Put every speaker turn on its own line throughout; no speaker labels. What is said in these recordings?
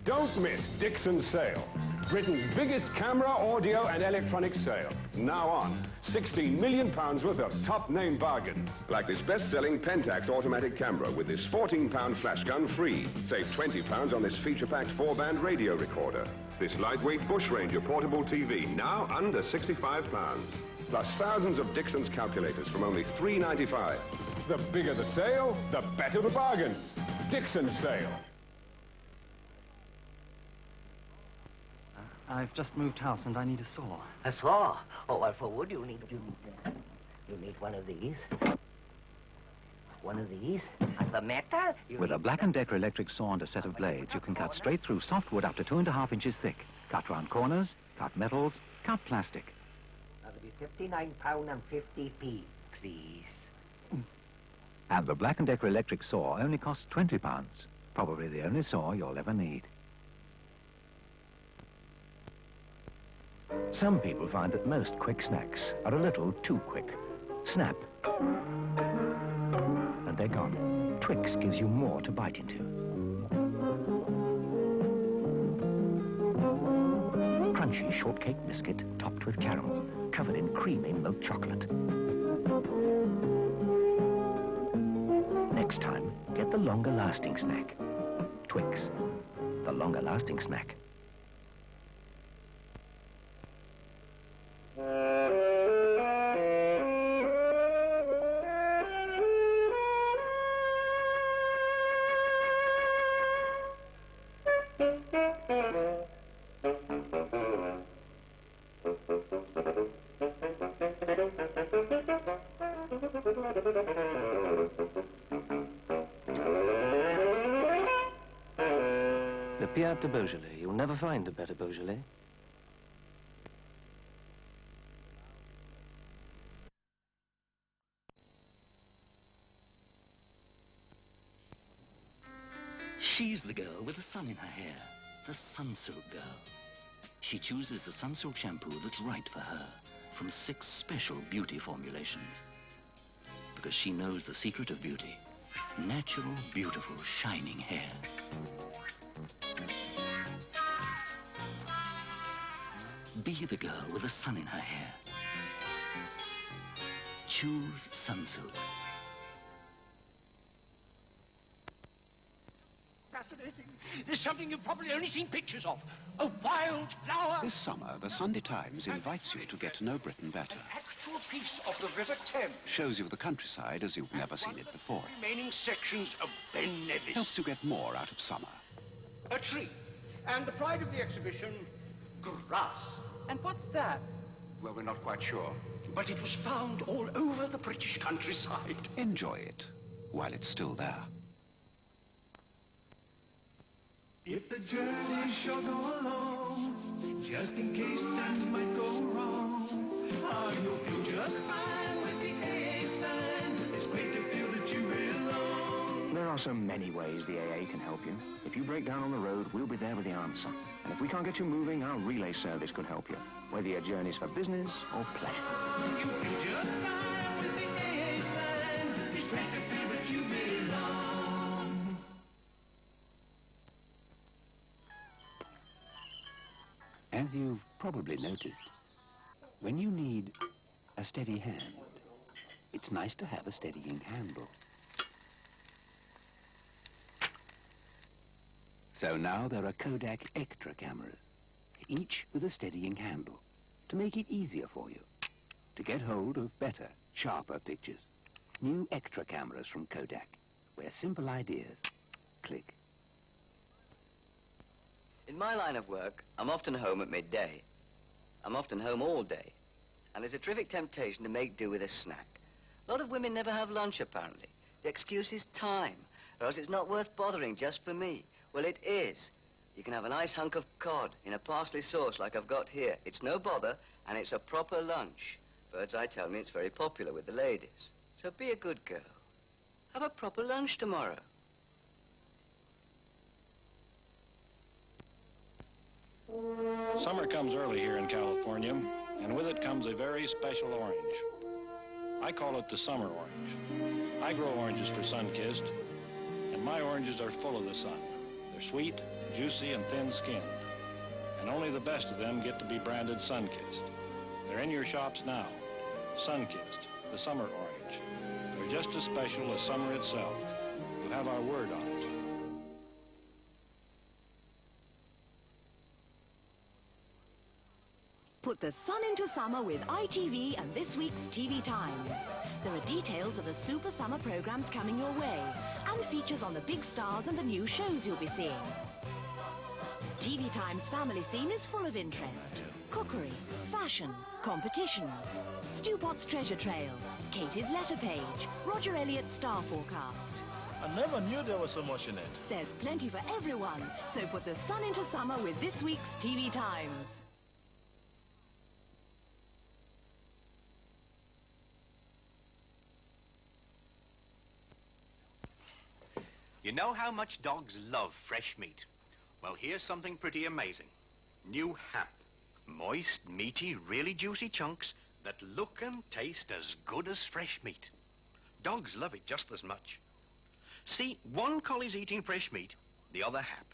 Don't miss Dixon's sale. Britain's biggest camera, audio and electronic sale. Now on. £16 million worth of top-name bargains.
Like this best-selling Pentax automatic camera with this £14 flash gun free. Save £20 on this feature-packed 4-band radio recorder. This lightweight Bush Ranger portable TV, now under £65. Plus thousands of Dixon's calculators from only $3.95.
The bigger the sale, the better the bargains. Dixon's sale.
I've just moved house and I need a saw.
A saw? Oh, well, for wood you need one of these. One of these. And for metal,
With a Black & Decker electric saw and a set of blades, you can cut straight through soft wood up to 2.5 inches thick. Cut round corners, cut metals, cut plastic.
That'll be £59.50p, please.
And the Black & Decker electric saw only costs £20. Probably the only saw you'll ever need. Some people find that most quick snacks are a little too quick. Snap. And they're gone. Twix gives you more to bite into. Crunchy shortcake biscuit topped with caramel, covered in creamy milk chocolate. Next time, get the longer-lasting snack. Twix, the longer-lasting snack.
The Pierre de Beaujolais. You'll never find a better Beaujolais.
She's the girl with the sun in her hair, the Sunsilk girl. She chooses the Sunsilk shampoo that's right for her from 6 special beauty formulations. Because she knows the secret of beauty. Natural, beautiful, shining hair. Be the girl with the sun in her hair. Choose Sunsilk.
Fascinating. There's something you've probably only seen pictures of. A wild flower.
This summer, the Sunday Times invites you to get to know Britain better.
An actual piece of the River Thames.
Shows you the countryside as you've never seen it before.
Remaining sections of Ben Nevis.
Helps you get more out of summer.
A tree. And the pride of the exhibition, grass.
And what's that?
Well, we're not quite sure. But it was found all over the British countryside.
Enjoy it while it's still there.
If the journey shall go along, just in case things might go wrong, you'll feel just fine with the AA sign. It's great to feel that you belong.
There are so many ways the AA can help you. If you break down on the road, we'll be there with the answer. And if we can't get you moving, our relay service could help you, whether your journey's for business or pleasure.
You'll feel just fine with the AA sign. It's great to feel that you belong.
As you've probably noticed, when you need a steady hand, it's nice to have a steadying handle. So now there are Kodak Extra cameras, each with a steadying handle, to make it easier for you to get hold of better, sharper pictures. New Extra cameras from Kodak, where simple ideas click.
In my line of work, I'm often home at midday. I'm often home all day. And there's a terrific temptation to make do with a snack. A lot of women never have lunch, apparently. The excuse is time, or else it's not worth bothering just for me. Well, it is. You can have a nice hunk of cod in a parsley sauce like I've got here. It's no bother, and it's a proper lunch. Bird's eye tell me it's very popular with the ladies. So be a good girl. Have a proper lunch tomorrow.
Summer comes early here in California, and with it comes a very special orange. I call it the summer orange. I grow oranges for Sunkist, and my oranges are full of the sun. They're They're sweet, juicy, and thin-skinned. And only the best of them get to be branded Sun-Kissed. They're in your shops now. Sun-Kissed, the summer orange. They're just as special as summer itself. You have our word on it.
Put the sun into summer with ITV and this week's TV Times. There are details of the super summer programs coming your way and features on the big stars and the new shows you'll be seeing. TV Times family scene is full of interest. Cookery, fashion, competitions, Stewpot's treasure trail, Katie's letter page, Roger Elliott's star forecast.
I never knew there was so much in it.
There's plenty for everyone, so put the sun into summer with this week's TV Times.
You know how much dogs love fresh meat? Well, here's something pretty amazing. New hap. Moist, meaty, really juicy chunks that look and taste as good as fresh meat. Dogs love it just as much. See, one collie's eating fresh meat, the other hap.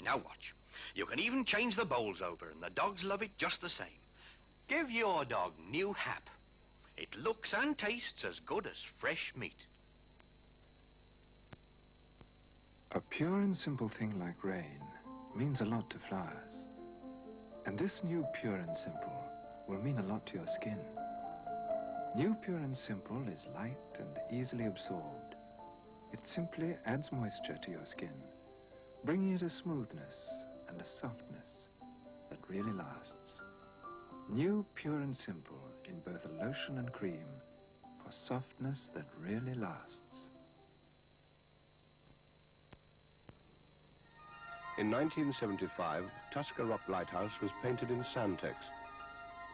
Now watch. You can even change the bowls over and the dogs love it just the same. Give your dog new hap. It looks and tastes as good as fresh meat.
A pure and simple thing like rain means a lot to flowers. And this new Pure and Simple will mean a lot to your skin. New Pure and Simple is light and easily absorbed. It simply adds moisture to your skin, bringing it a smoothness and a softness that really lasts. New Pure and Simple in both a lotion and cream for softness that really lasts.
In 1975, Tusker Rock Lighthouse was painted in Santex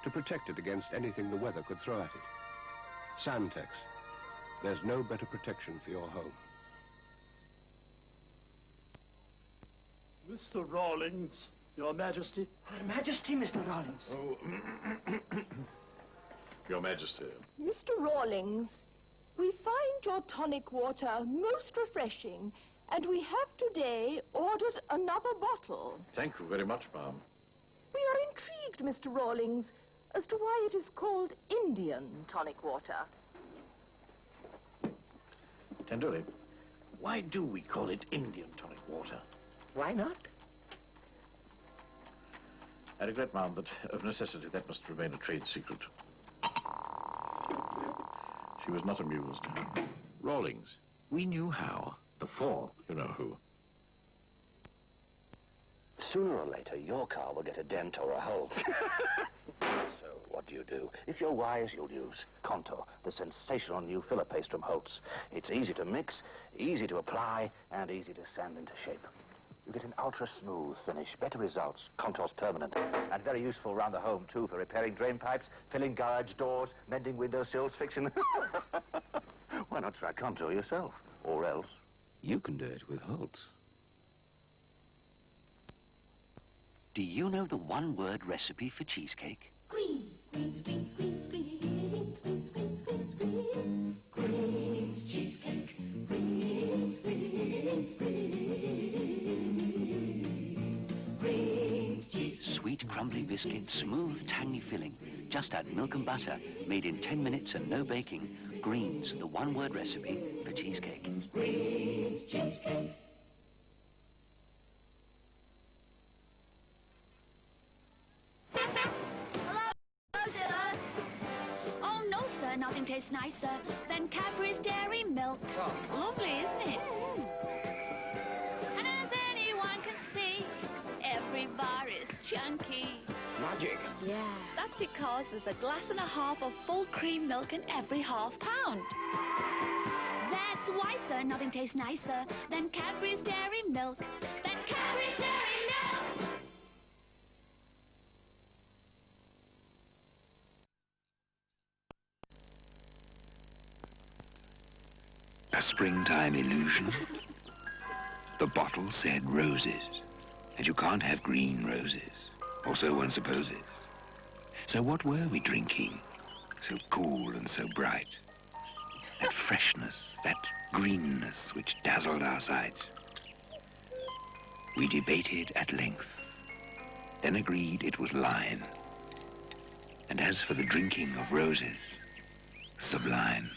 to protect it against anything the weather could throw at it. Santex. There's no better protection for your home.
Mr. Rawlings, Your Majesty.
Her Majesty, Mr. Rawlings.
Oh, Your Majesty.
Mr. Rawlings, we find your tonic water most refreshing, and we have today ordered another bottle.
Thank you very much, ma'am.
We are intrigued, Mr. Rawlings, as to why it is called Indian tonic water.
Tenderly, why do we call it Indian tonic water?
Why not?
I regret, ma'am, but of necessity that must remain a trade secret. She was not amused. Rawlings, we knew how before you know who.
Sooner or later, your car will get a dent or a hole. So, what do? If you're wise, you'll use Contour, the sensational new filler paste from Holtz. It's easy to mix, easy to apply, and easy to sand into shape. You get an ultra-smooth finish, better results. Contour's permanent, and very useful around the home, too, for repairing drain pipes, filling garage doors, mending windowsills, fixing... Why not try Contour yourself? Or else...
You can do it with Holtz.
Do you know the one-word recipe for cheesecake?
Greens, greens, greens, greens, greens, greens, greens, greens, greens, greens, cheesecake. Greens, greens, greens, greens, cheesecake.
Sweet, crumbly biscuit, smooth, tangy filling. Just add milk and butter, made in 10 minutes and no baking. Greens, the one-word recipe for cheesecake.
Greens, cheesecake.
Oh, no, sir. Nothing tastes nicer than Cadbury's Dairy Milk. Lovely, isn't it? And as anyone can see, every bar is chunky.
Magic.
Yeah. That's because there's a glass and a half of full cream milk in every half pound. That's why, sir, nothing tastes nicer than Cadbury's Dairy Milk. Than Cadbury's Dairy Milk!
A springtime illusion. The bottle said roses, and you can't have green roses, or so one supposes. So what were we drinking? So cool and so bright. That freshness, that greenness which dazzled our sights. We debated at length, then agreed it was lime. And as for the drinking of roses, sublime.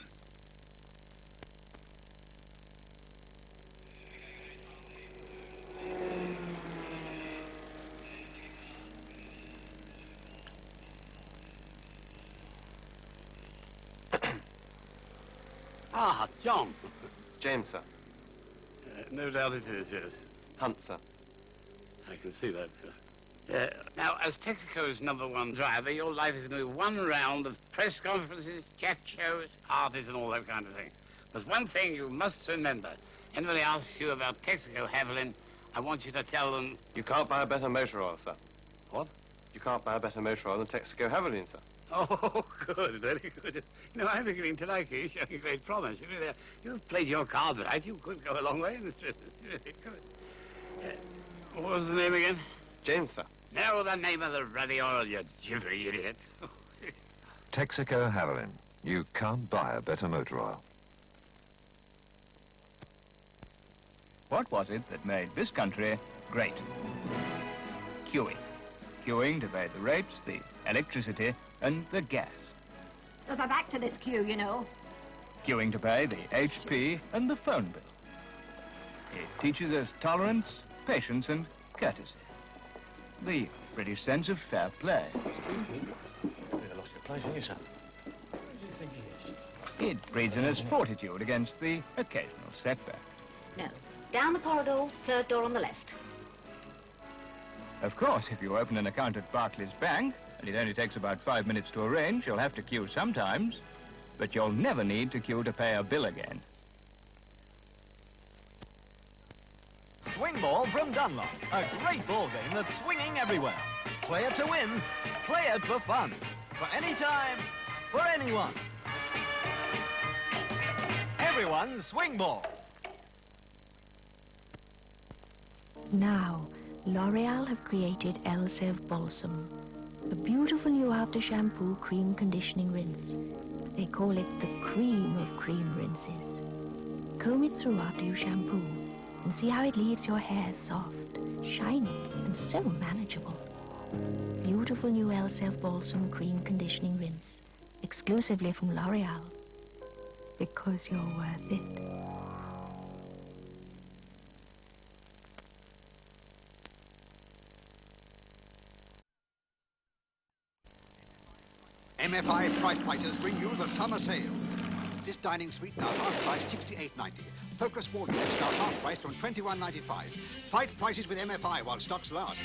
Ah, John.
It's James, sir.
No doubt it is, yes.
Hunt, sir.
I can see that, sir. Now, as Texaco's #1 driver, your life is going to be one round of press conferences, chat shows, parties, and all that kind of thing. There's one thing you must remember. Anybody asks you about Texaco Haviland, I want you to tell them...
You can't buy a better motor oil, sir.
What?
You can't buy a better motor oil than Texaco Haviland, sir.
Oh, good, very good. You know, I'm beginning to like you. You're showing great promise. You've played your cards right. You could go a long way in this business. You really could. What was the name again?
James, sir.
No, the name of the ruddy oil, you jittery idiot.
Texaco Haviland. You can't buy a better motor oil.
What was it that made this country great? Queuing. Queuing to pay the rates, the electricity, and the gas.
There's a back to this queue, you know.
Queuing to pay the HP and the phone bill. It teaches us tolerance, patience, and courtesy. The British sense of fair play.
You've lost your place, haven't you, sir? Where do you think he is?
It breeds in us fortitude against the occasional setback.
No. Down the corridor, third door on the left.
Of course, if you open an account at Barclays Bank, and it only takes about 5 minutes to arrange, you'll have to queue sometimes, but you'll never need to queue to pay a bill again.
Swing ball from Dunlop. A great ball game that's swinging everywhere. Play it to win. Play it for fun. For any time, for anyone. Everyone's swing ball.
Now, L'Oreal have created Elsev Balsam, a beautiful new after shampoo cream conditioning rinse. They call it the cream of cream rinses. Comb it through after you shampoo and see how it leaves your hair soft, shiny, and so manageable. Beautiful new Elsev Balsam cream conditioning rinse, exclusively from L'Oreal, because you're worth it.
MFI Price Fighters bring you the summer sale. This dining suite now half price $68.90. Focus wall units now half price from $21.95. Fight prices with MFI while stocks last.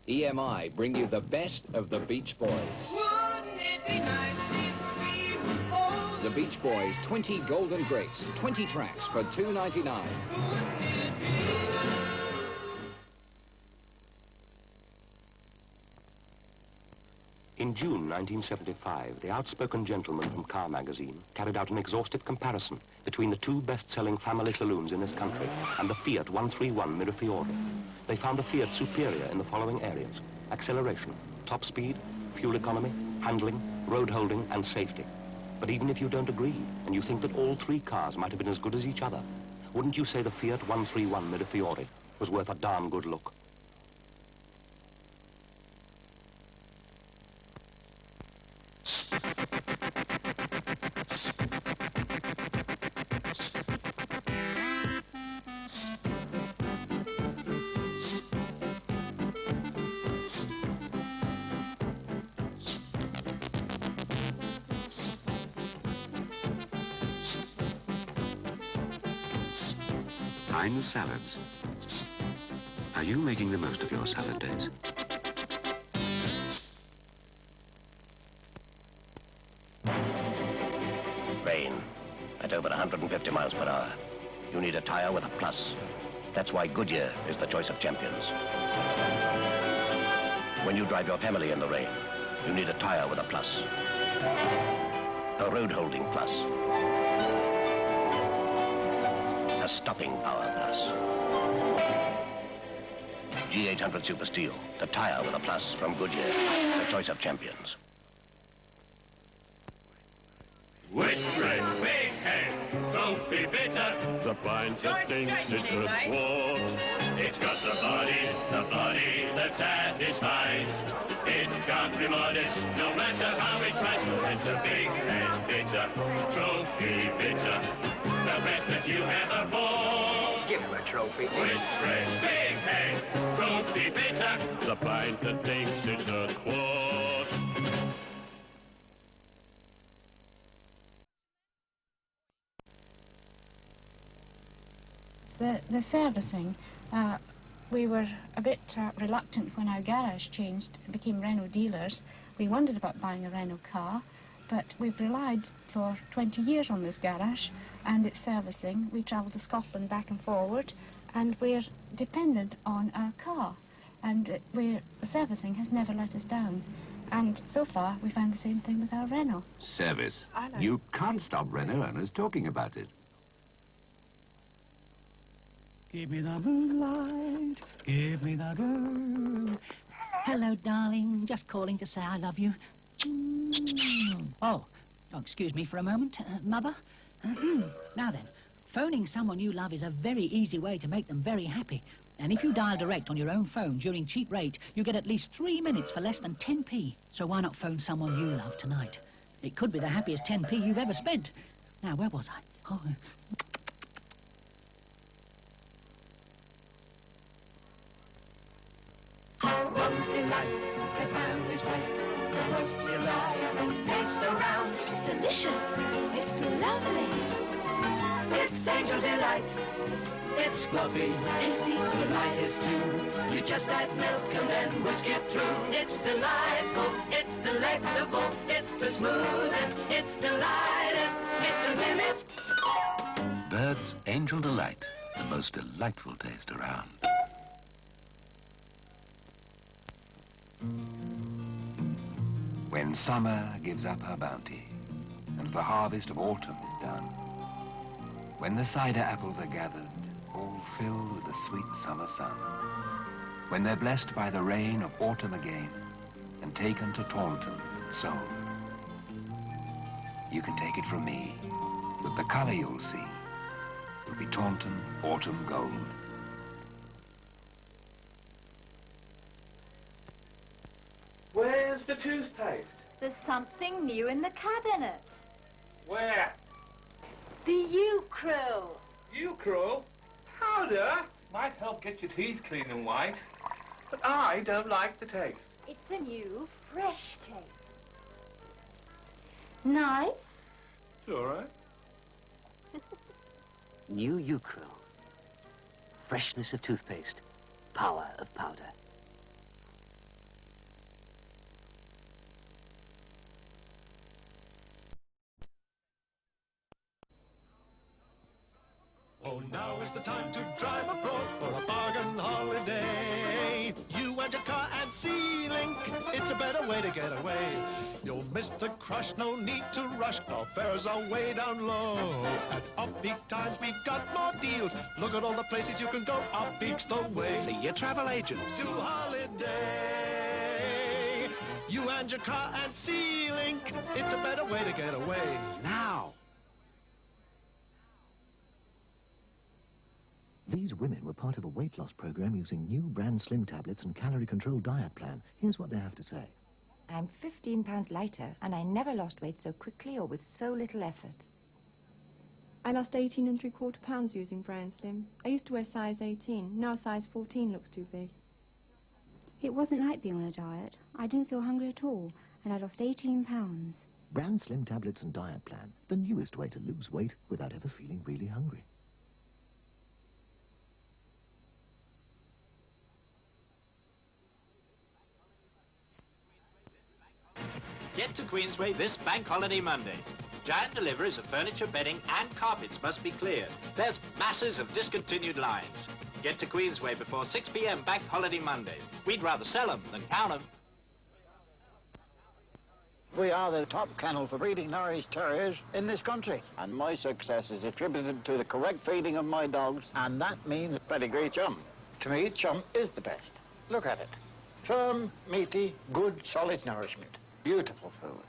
EMI bring you the best of the Beach Boys.
Wouldn't it be nice if we all...
The Beach Boys 20 Golden Grace, 20 tracks for $2.99.
In June 1975, the outspoken gentleman from Car magazine carried out an exhaustive comparison between the two best-selling family saloons in this country and the Fiat 131 Mirafiori. They found the Fiat superior in the following areas: acceleration, top speed, fuel economy, handling, road holding, and safety. But even if you don't agree, and you think that all three cars might have been as good as each other, wouldn't you say the Fiat 131 Mirafiori was worth a darn good look?
Heinz salads. Are you making the most of your salad days?
Rain at over 150 miles per hour. You need a tire with a plus. That's why Goodyear is the choice of champions. When you drive your family in the rain, you need a tire with a plus. A road holding plus. A stopping power plus. G800 Super Steel, the tire with a plus from Goodyear, the choice of champions.
Whitbread, big head, Trophy bitter. The pint that thinks it's a quart. It's got the body that satisfies. It can't be modest, no matter how it tries, 'cause it's the big head bitter. Trophy bitter. The best that you ever bought.
Give him a trophy.
With great big head. Trophy bitter. The pint that thinks it's a quart.
The servicing, we were a bit reluctant when our garage changed and became Renault dealers. We wondered about buying a Renault car, but we've relied for 20 years on this garage and its servicing. We travel to Scotland back and forward, and we're dependent on our car. And the servicing has never let us down. And so far, we found the same thing with our Renault.
Service. You can't stop Renault owners talking about it.
Give me the moonlight, give me the girl. Hello, darling. Just calling to say I love you. Oh, excuse me for a moment, Mother. Now then, phoning someone you love is a very easy way to make them very happy. And if you dial direct on your own phone during cheap rate, you get at least 3 minutes for less than 10p. So why not phone someone you love tonight? It could be the happiest 10p you've ever spent. Now, where was I? Oh,
One's delight, the family's right. The most delightful taste around.
It's delicious. It's lovely.
It's Angel Delight. It's fluffy, tasty, delightous too. You just add milk and then whisk it through. It's delightful, it's delectable, it's the smoothest, it's delightest, it's the limit.
Bird's Angel Delight, the most delightful taste around. When summer gives up her bounty and the harvest of autumn is done, when the cider apples are gathered, all filled with the sweet summer sun, when they're blessed by the rain of autumn again and taken to Taunton and sown, you can take it from me, but the colour you'll see will be Taunton autumn gold.
Where's the toothpaste?
There's something new in the cabinet.
Where?
The Ucryl.
Ucryl? Powder? Might help get your teeth clean and white. But I don't like the taste.
It's a new, fresh taste. Nice?
It's all right.
New Ucryl. Freshness of toothpaste. Power of powder.
Oh, now is the time to drive abroad for a bargain holiday. You and your car and C-Link, it's a better way to get away. You'll miss the crush, no need to rush. Our fares are way down low. At off-peak times, we got more deals. Look at all the places you can go, off-peak's the way. See your travel agent. To holiday. You and your car and C-Link, it's a better way to get away. Now.
These women were part of a weight loss program using new brand slim tablets and calorie-controlled diet plan. Here's what they have to say.
I'm 15 pounds lighter, and I never lost weight so quickly or with so little effort.
I lost 18 3/4 pounds using Brand Slim. I used to wear size 18. Now size 14 looks too big.
It wasn't like being on a diet. I didn't feel hungry at all, and I lost 18 pounds.
Brand slim tablets and diet plan, the newest way to lose weight without ever feeling really hungry.
Get to Queensway this Bank Holiday Monday. Giant deliveries of furniture, bedding and carpets must be cleared. There's masses of discontinued lines. Get to Queensway before 6 p.m. Bank Holiday Monday. We'd rather sell them than count them.
We are the top kennel for breeding Norwich Terriers in this country. And my success is attributed to the correct feeding of my dogs, and that means pedigree chum. To me, chum is the best. Look at it. Firm, meaty, good, solid nourishment. Beautiful food.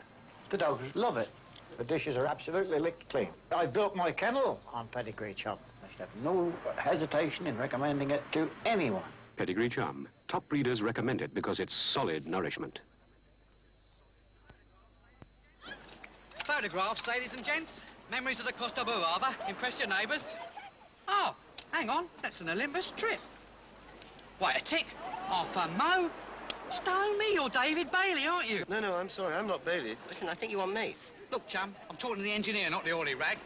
The dogs love it. The dishes are absolutely licked clean. I built my kennel on pedigree chum. I should have no hesitation in recommending it to anyone.
Pedigree chum. Top breeders recommend it because it's solid nourishment.
Photographs, ladies and gents. Memories of the Costa Brava. Impress your neighbours. Oh, hang on. That's an Olympus trip. Wait a tick. Half a mo. Stone me, you're David Bailey, aren't you?
No, I'm sorry, I'm not Bailey. Listen, I think you want me.
Look, chum, I'm talking to the engineer, not the oily rag.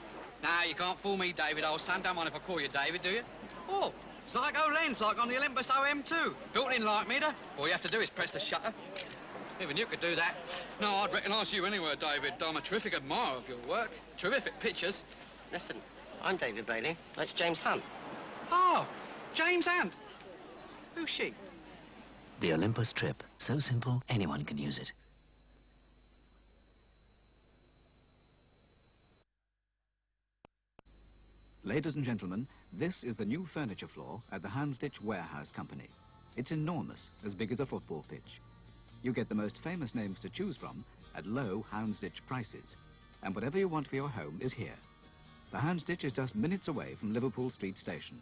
Nah, you can't fool me, David, old son. Don't mind if I call you David, do you? Oh, Zygo lens, like on the Olympus OM2. Built in light meter. All you have to do is press the shutter. Even you could do that. No, I'd recognise you anywhere, David. I'm a terrific admirer of your work. Terrific pictures.
Listen, I'm David Bailey. That's James Hunt.
Oh, James Hunt. Who's she?
The Olympus trip. So simple, anyone can use it.
Ladies and gentlemen, this is the new furniture floor at the Houndsditch Warehouse Company. It's enormous, as big as a football pitch. You get the most famous names to choose from at low Houndsditch prices. And whatever you want for your home is here. The Houndsditch is just minutes away from Liverpool Street Station.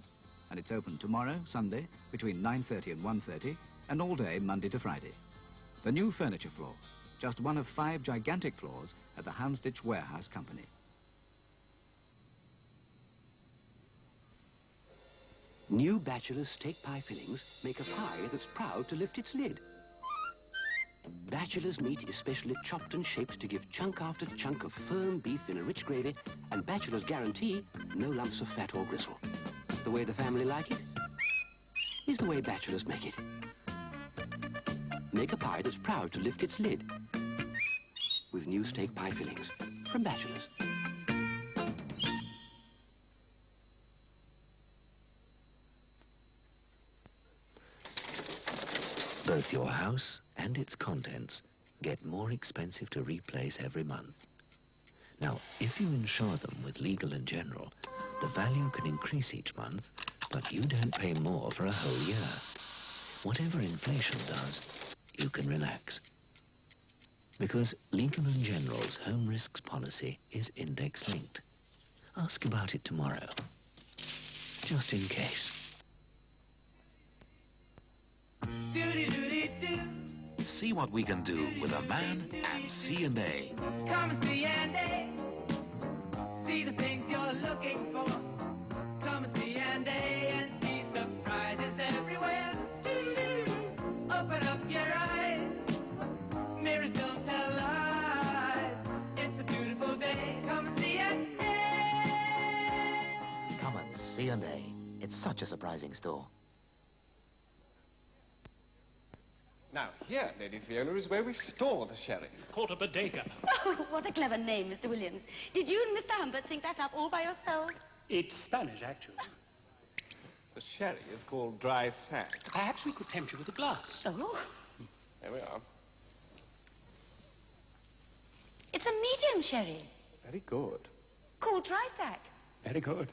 And it's open tomorrow, Sunday, between 9:30 and 1:30, and all day, Monday to Friday. The new furniture floor, just one of 5 gigantic floors at the Houndsditch Warehouse Company.
New Bachelor's steak pie fillings make a pie that's proud to lift its lid. Bachelor's meat is specially chopped and shaped to give chunk after chunk of firm beef in a rich gravy, and Bachelor's guarantee no lumps of fat or gristle. The way the family like it is the way Bachelor's make it. Make a pie that's proud to lift its lid with new steak pie fillings from Bachelor's.
Both your house and its contents get more expensive to replace every month. Now, if you insure them with Legal & General, the value can increase each month, but you don't pay more for a whole year. Whatever inflation does, you can relax. Because Legal & General's home risks policy is index-linked. Ask about it tomorrow, just in case.
See what we can do with a man and C&A.
Come and see Andy. See the things you're looking for. Come and see Andy and see surprises everywhere. Open up your eyes. Mirrors don't tell lies. It's a beautiful day. Come and see Andy.
Come and see A. It's such a surprising store.
Now, here, Lady Fiona, is where we store the sherry.
Quarter bodega.
Oh, what a clever name, Mr. Williams. Did you and Mr. Humbert think that up all by yourselves?
It's Spanish, actually.
The sherry is called dry sack.
Perhaps we could tempt you with a glass.
Oh.
There we are.
It's a medium sherry.
Very good.
Called dry sack.
Very good.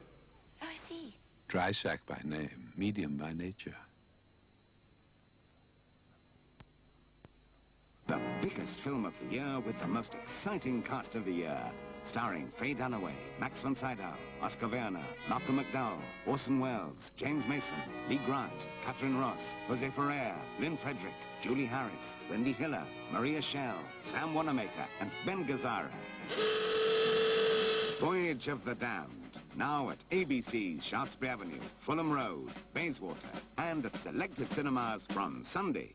Oh, I see.
Dry sack by name, medium by nature.
The biggest film of the year with the most exciting cast of the year. Starring Faye Dunaway, Max von Sydow, Oscar Werner, Malcolm McDowell, Orson Welles, James Mason, Lee Grant, Catherine Ross, Jose Ferrer, Lynn Frederick, Julie Harris, Wendy Hiller, Maria Schell, Sam Wanamaker, and Ben Gazzara. Voyage of the Damned, now at ABC's Shaftesbury Avenue, Fulham Road, Bayswater, and at selected cinemas from Sunday.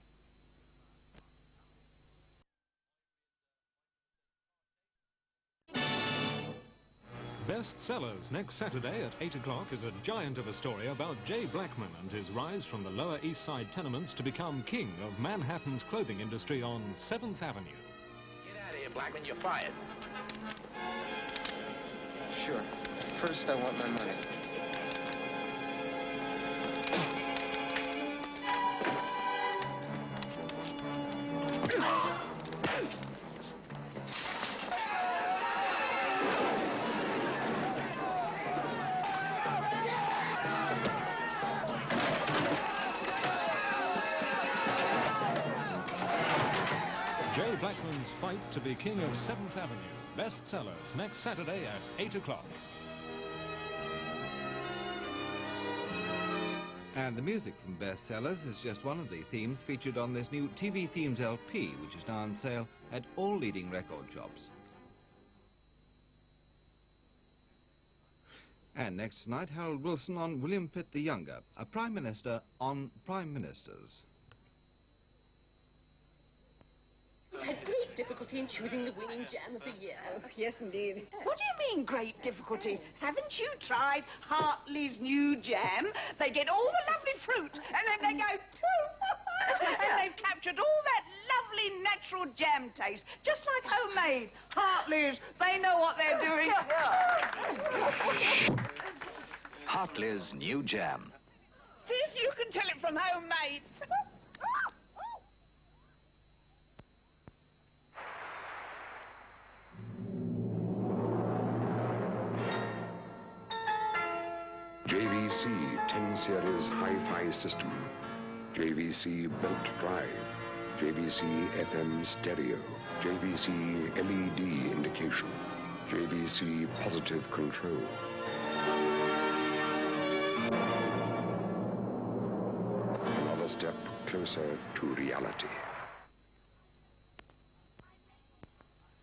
Bestsellers next Saturday at 8 o'clock is a giant of a story about Jay Blackman and his rise from the Lower East Side tenements to become king of Manhattan's clothing industry on 7th Avenue.
Get out of here, Blackman. You're fired.
Sure. First, I want my money.
Jay Blackman's fight to be king of 7th Avenue. Bestsellers, next Saturday at 8 o'clock.
And the music from Bestsellers is just one of the themes featured on this new TV Themes LP, which is now on sale at all leading record shops. And next tonight, Harold Wilson on William Pitt the Younger, a Prime Minister on Prime Ministers.
You had great difficulty in choosing the winning jam of the year.
Oh, yes, indeed.
What do you mean, great difficulty? Haven't you tried Hartley's new jam? They get all the lovely fruit, and then they go and they've captured all that lovely natural jam taste, just like homemade. Hartley's, they know what they're doing.
Hartley's new jam.
See if you can tell it from homemade.
JVC 10 Series Hi-Fi System, JVC Belt Drive, JVC FM Stereo, JVC LED Indication, JVC Positive Control. Another step closer to reality.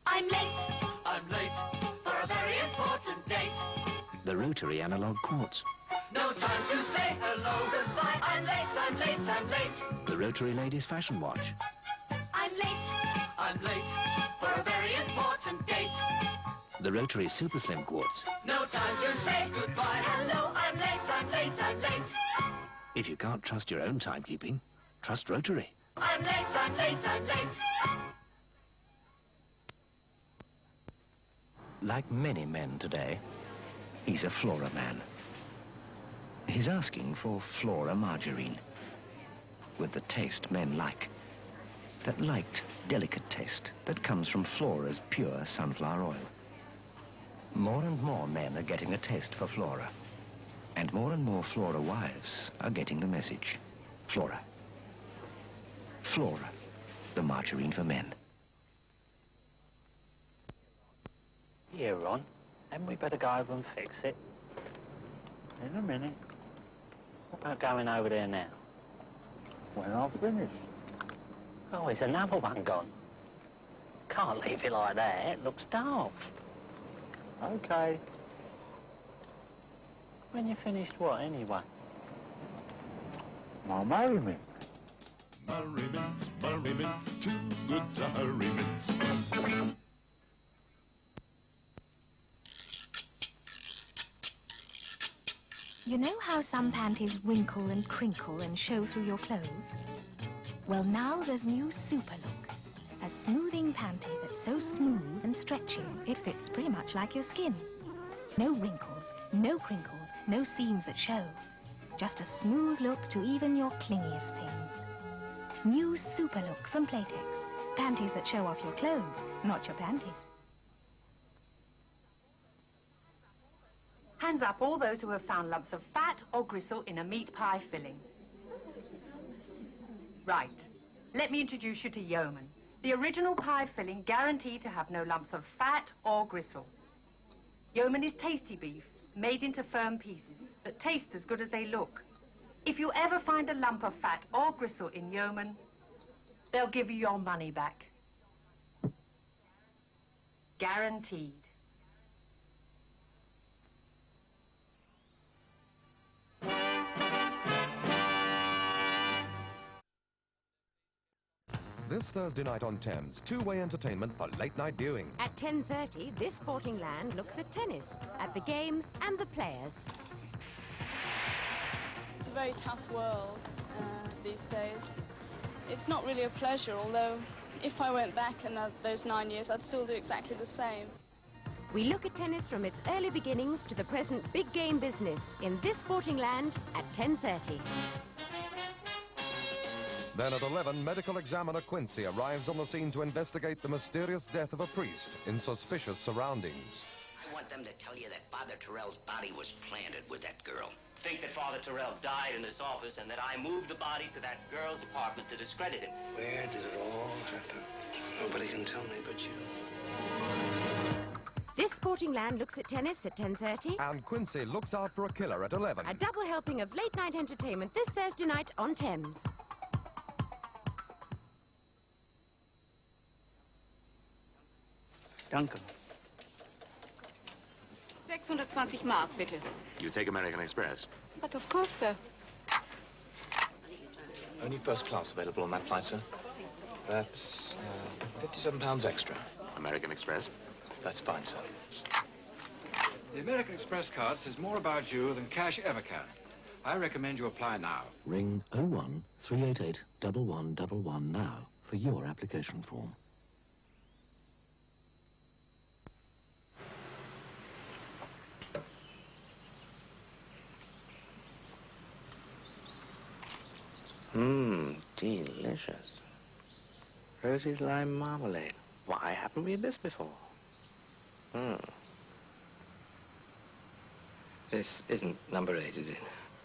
I'm late for a very important date.
The rotary analog quartz.
No time to say hello, goodbye. I'm late.
The rotary ladies fashion watch.
I'm late for a very important date.
The rotary super slim quartz.
No time to say goodbye. Hello, I'm late.
If you can't trust your own timekeeping, trust rotary.
I'm late.
Like many men today, he's a Flora man. He's asking for Flora margarine, with the taste men like. That light, delicate taste that comes from Flora's pure sunflower oil. More and more men are getting a taste for Flora. And more Flora wives are getting the message. Flora. Flora, the margarine for men.
Here, Ron. Hadn't we better go over and fix it? In a minute. What about going over there now? When I've finished. Oh, there's another one gone. Can't leave it like that. It looks daft. Okay. When you finished what, anyway? My Murray Mints.
Murray Mints, too good to hurry mints.
You know how some panties wrinkle and crinkle and show through your clothes? Well, now there's new Super Look. A smoothing panty that's so smooth and stretchy, it fits pretty much like your skin. No wrinkles, no crinkles, no seams that show. Just a smooth look to even your clingiest things. New Super Look from Playtex. Panties that show off your clothes, not your panties.
Hands up all those who have found lumps of fat or gristle in a meat pie filling. Right. Let me introduce you to Yeoman, the original pie filling guaranteed to have no lumps of fat or gristle. Yeoman is tasty beef, made into firm pieces that taste as good as they look. If you ever find a lump of fat or gristle in Yeoman, they'll give you your money back. Guaranteed.
This Thursday night on Thames, two-way entertainment for late-night viewing.
At 10:30, this sporting land looks at tennis, at the game and the players.
It's a very tough world these days. It's not really a pleasure, although if I went back in those 9 years, I'd still do exactly the same.
We look at tennis from its early beginnings to the present big game business in this sporting land at 10:30.
Then at 11, medical examiner Quincy arrives on the scene to investigate the mysterious death of a priest in suspicious surroundings.
I want them to tell you that Father Terrell's body was planted with that girl.
Think that Father Terrell died in this office and that I moved the body to that girl's apartment to discredit him.
Where did it all happen? Nobody can tell me but you.
This Sporting Land looks at tennis at 10:30.
And Quincy looks out for a killer at 11.
A double helping of late-night entertainment this Thursday night on Thames.
Danke.
620 Mark, bitte.
You take American Express?
But of course, sir.
Only first class available on that flight, sir. That's £57 extra.
American Express?
That's fine, sir.
The American Express card says more about you than cash ever can. I recommend you apply now.
Ring 01 388 1111 now for your application form.
Delicious. Rosie's lime marmalade. Why haven't we had this before? This isn't number 8, is it?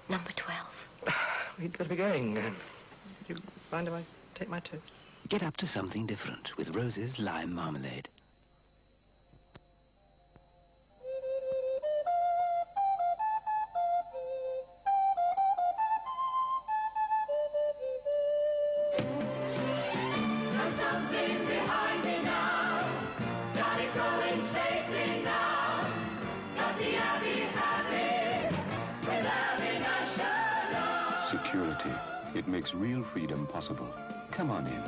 Number 12.
We'd better be going. Do you mind if I take my toast?
Get up to something different with Rose's lime marmalade.
Security. It makes real freedom possible. Come on in.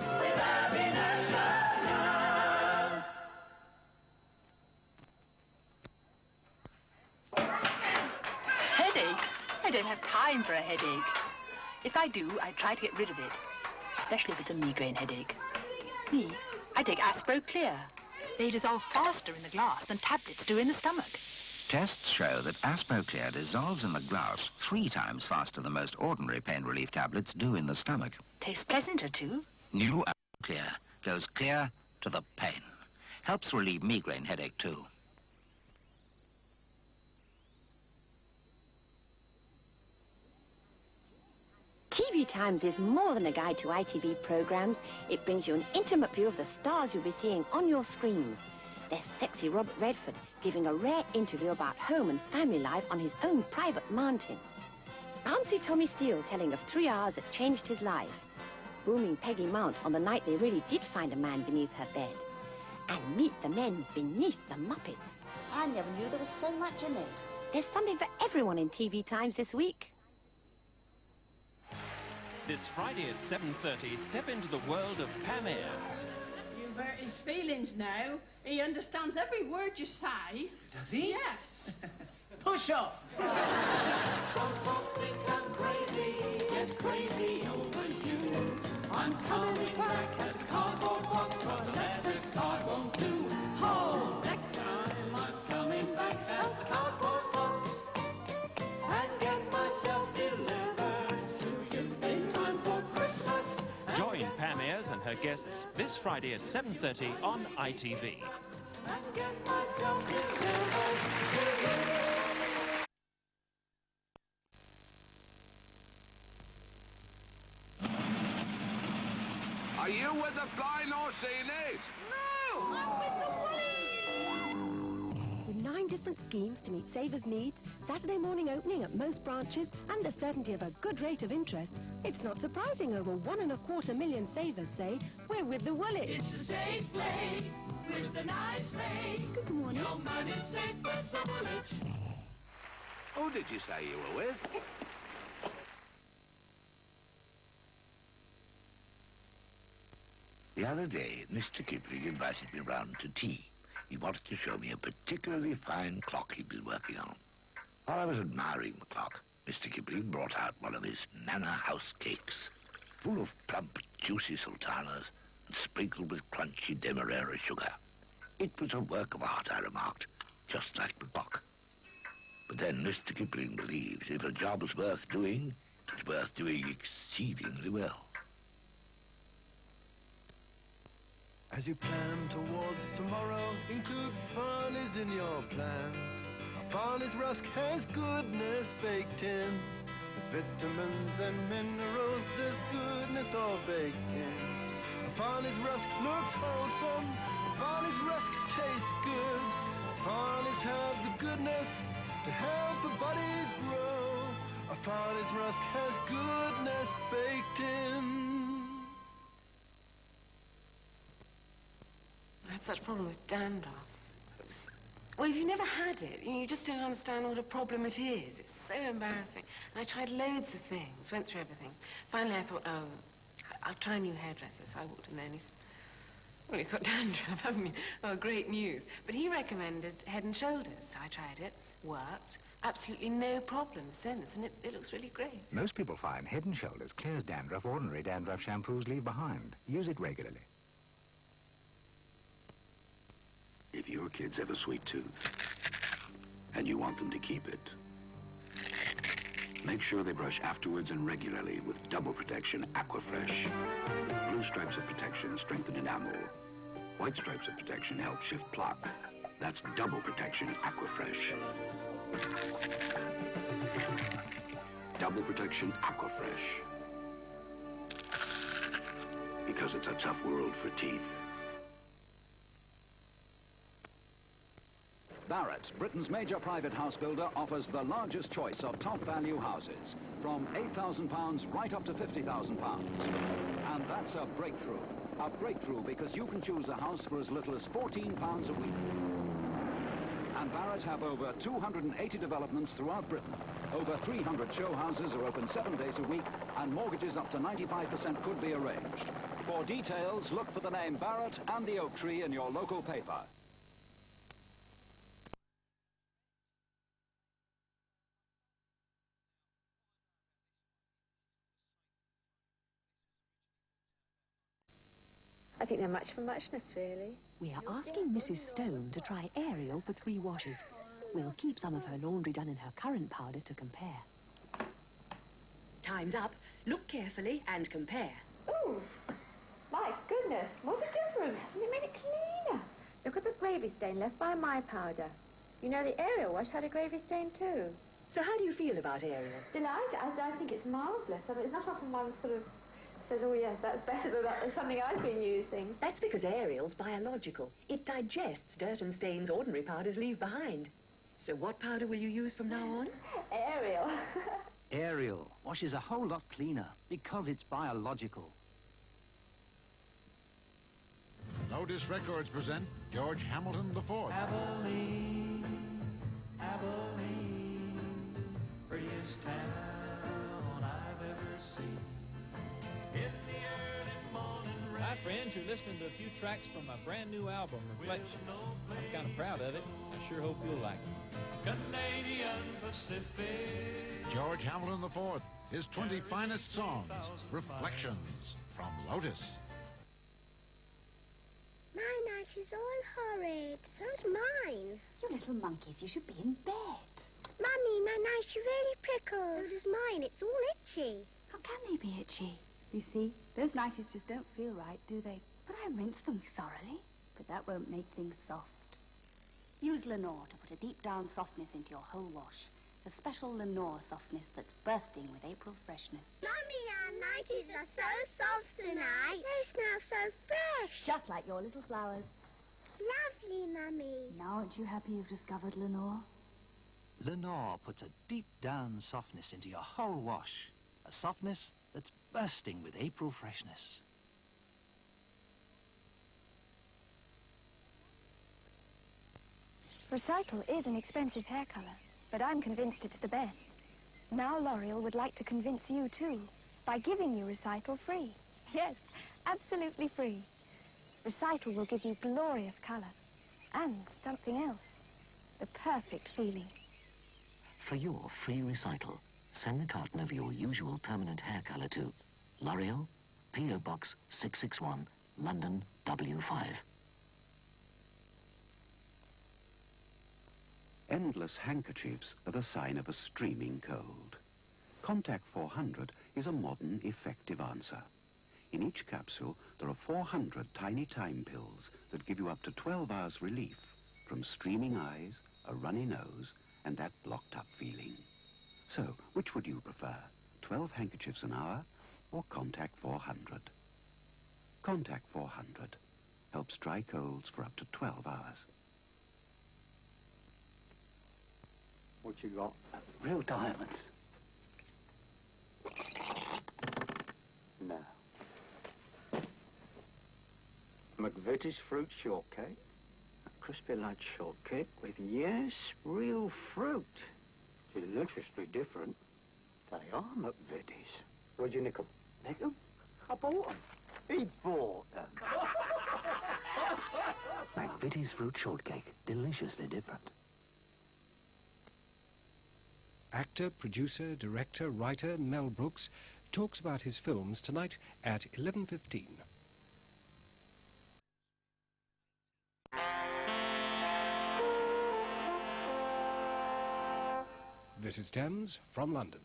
Headache? I don't have time for a headache. If I do, I try to get rid of it, especially if it's a migraine headache. Me, I take Aspro Clear. They dissolve faster in the glass than tablets do in the stomach.
Tests show that AsproClear dissolves in the glass 3 times faster than most ordinary pain relief tablets do in the stomach.
Tastes pleasanter, too.
New AsproClear goes clear to the pain. Helps relieve migraine headache, too.
TV Times is more than a guide to ITV programs. It brings you an intimate view of the stars you'll be seeing on your screens. There's sexy Robert Redford giving a rare interview about home and family life on his own private mountain. Bouncy Tommy Steele telling of 3 hours that changed his life. Booming Peggy Mount on the night they really did find a man beneath her bed. And meet the men beneath the Muppets.
I never knew there was so much in it.
There's something for everyone in TV Times this week.
This Friday at 7:30, step into the world of Pam Ayres.
You've hurt his feelings now. He understands every word you say. Does he? Yes. Push off.
Some folk think I'm crazy, yes, crazy over you. I'm coming back as a cardboard box, cause a leather card won't do. Oh, next time I'm coming back as a cardboard box and get myself delivered to you in time for Christmas.
Join Pam Ayres and her guests this Friday at 7:30 on ITV.
And get myself delivered to you.
Are you with the Flying Orsini's?
No, I'm with the Woolies.
With 9 different schemes to meet savers' needs, Saturday morning opening at most branches, and the certainty of a good rate of interest, it's not surprising over 1.25 million savers say we're with the Woolies.
It's a safe place with a nice face.
Good morning.
Your money's safe with the Woolies.
Who did you say you were with?
The other day, Mr. Kipling invited me round to tea. He wanted to show me a particularly fine clock he'd been working on. While I was admiring the clock, Mr. Kipling brought out one of his manor house cakes, full of plump, juicy sultanas and sprinkled with crunchy demerara sugar. It was a work of art, I remarked, just like the clock. But then Mr. Kipling believes if a job is worth doing, it's worth doing exceedingly well.
As you plan towards tomorrow, include Farney's in your plans. A Farney's rusk has goodness baked in. There's vitamins and minerals, there's goodness all baked in. A Farney's rusk looks wholesome, a Farney's rusk tastes good. Farley's have the goodness to help a body grow. A Farley's rusk has goodness baked in.
I had such a problem with dandruff. Well, if you've never had it, you just don't understand what a problem it is. It's so embarrassing. And I tried loads of things, went through everything. Finally, I thought, oh, I'll try a new hairdresser. So I walked in there and he said, well, you've got dandruff, haven't you? Oh, great news. But he recommended Head and Shoulders. So I tried it, worked. Absolutely no problems since, and it looks really great.
Most people find Head and Shoulders clears dandruff ordinary dandruff shampoos leave behind. Use it regularly.
If your kids have a sweet tooth, and you want them to keep it, make sure they brush afterwards and regularly with Double Protection Aquafresh. Blue stripes of protection strengthen enamel. White stripes of protection help shift plaque. That's Double Protection Aquafresh. Double Protection Aquafresh. Because it's a tough world for teeth.
Barratt, Britain's major private house builder, offers the largest choice of top-value houses, from £8,000 right up to £50,000. And that's a breakthrough. A breakthrough because you can choose a house for as little as £14 a week. And Barratt have over 280 developments throughout Britain. Over 300 show houses are open 7 days a week, and mortgages up to 95% could be arranged. For details, look for the name Barratt and the oak tree in your local paper.
I think they're much for muchness, really.
We are asking Mrs. Stone to try Ariel for 3 washes. We'll keep some of her laundry done in her current powder to compare.
Time's up. Look carefully and compare.
Ooh, my goodness, what a difference. Hasn't it made it cleaner? Look at the gravy stain left by my powder. You know, the Ariel wash had a gravy stain too.
So how do you feel about Ariel?
Delighted. I think it's marvellous. I mean, it's not often one sort of says, oh yes, that's better than something I've been using.
That's because Ariel's biological. It digests dirt and stains ordinary powders leave behind. So what powder will you use from now on?
Ariel.
Ariel washes a whole lot cleaner because it's biological.
Lotus Records present George Hamilton IV.
Abilene, Abilene, prettiest town I've ever seen. In the early morning rain.
Hi, friends. You're listening to a few tracks from my brand new album, Reflections. I'm kind of proud of it. I sure hope you'll like it.
Canadian Pacific.
George Hamilton IV, his 20 finest songs, Reflections, from Lotus.
My night is all horrid. So's mine.
You little monkeys, you should be in bed.
Mummy, my night's really prickles. So does mine. It's all itchy.
How can they be itchy?
You see, those nighties just don't feel right, do they?
But I rinse them thoroughly.
But that won't make things soft.
Use Lenore to put a deep-down softness into your whole wash. The special Lenore softness that's bursting with April freshness.
Mummy, our nighties are so soft tonight. They smell so fresh.
Just like your little flowers.
Lovely, Mummy.
Now aren't you happy you've discovered Lenore?
Lenore puts a deep-down softness into your whole wash. A softness that's bursting with April freshness.
Recycle is an expensive hair colour, but I'm convinced it's the best. Now L'Oreal would like to convince you too, by giving you Recycle free. Yes, absolutely free. Recycle will give you glorious colour, and something else, the perfect feeling.
For your free Recycle, send the carton of your usual permanent hair colour to L'Oreal, P.O. Box 661, London, W5.
Endless handkerchiefs are the sign of a streaming cold. Contact 400 is a modern, effective answer. In each capsule, there are 400 tiny time pills that give you up to 12 hours relief from streaming eyes, a runny nose, and that blocked-up feeling. So, which would you prefer, 12 handkerchiefs an hour or Contact 400? Contact 400 helps dry colds for up to 12 hours.
What you got? Real diamonds. No. McVitie's fruit shortcake. A crispy light shortcake with, yes, real fruit. Deliciously different. They are McVitie's. Where'd you nick 'em? Nick 'em? I bought 'em. He bought them.
McVitie's fruit shortcake, deliciously different.
Actor, producer, director, writer Mel Brooks talks about his films tonight at 11:15. This is Thames from London.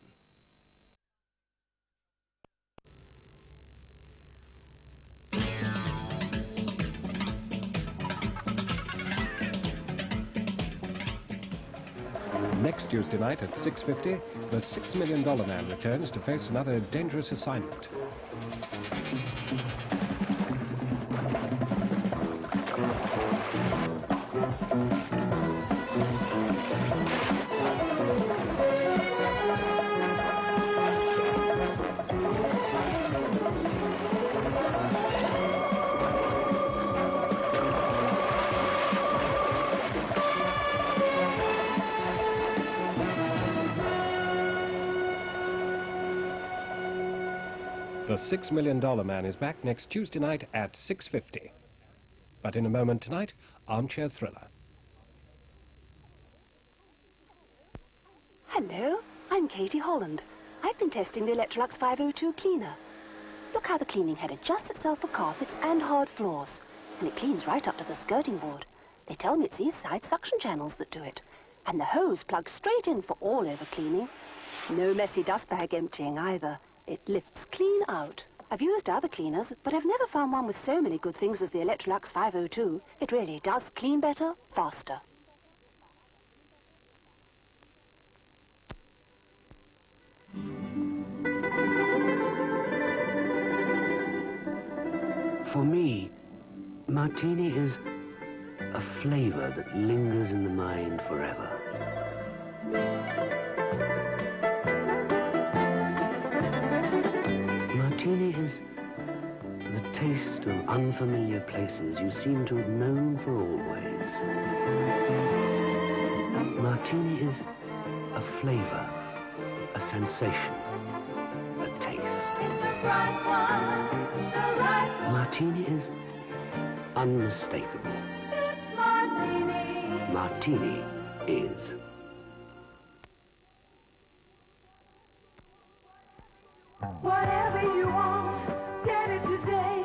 Next Tuesday night at 6:50, the $6 Million Man returns to face another dangerous assignment. The $6 Million Man is back next Tuesday night at 6:50. But in a moment tonight, Armchair Thriller.
Hello, I'm Katie Holland. I've been testing the Electrolux 502 cleaner. Look how the cleaning head adjusts itself for carpets and hard floors. And it cleans right up to the skirting board. They tell me it's these side suction channels that do it. And the hose plugs straight in for all-over cleaning. No messy dust bag emptying either. It lifts clean out. I've used other cleaners, but I've never found one with so many good things as the Electrolux 502. It really does clean better, faster.
For me, martini is a flavor that lingers in the mind forever. Martini is the taste of unfamiliar places you seem to have known for always. Martini is a flavor, a sensation, a taste. Martini is unmistakable. Martini is.
Whatever you want, get it today.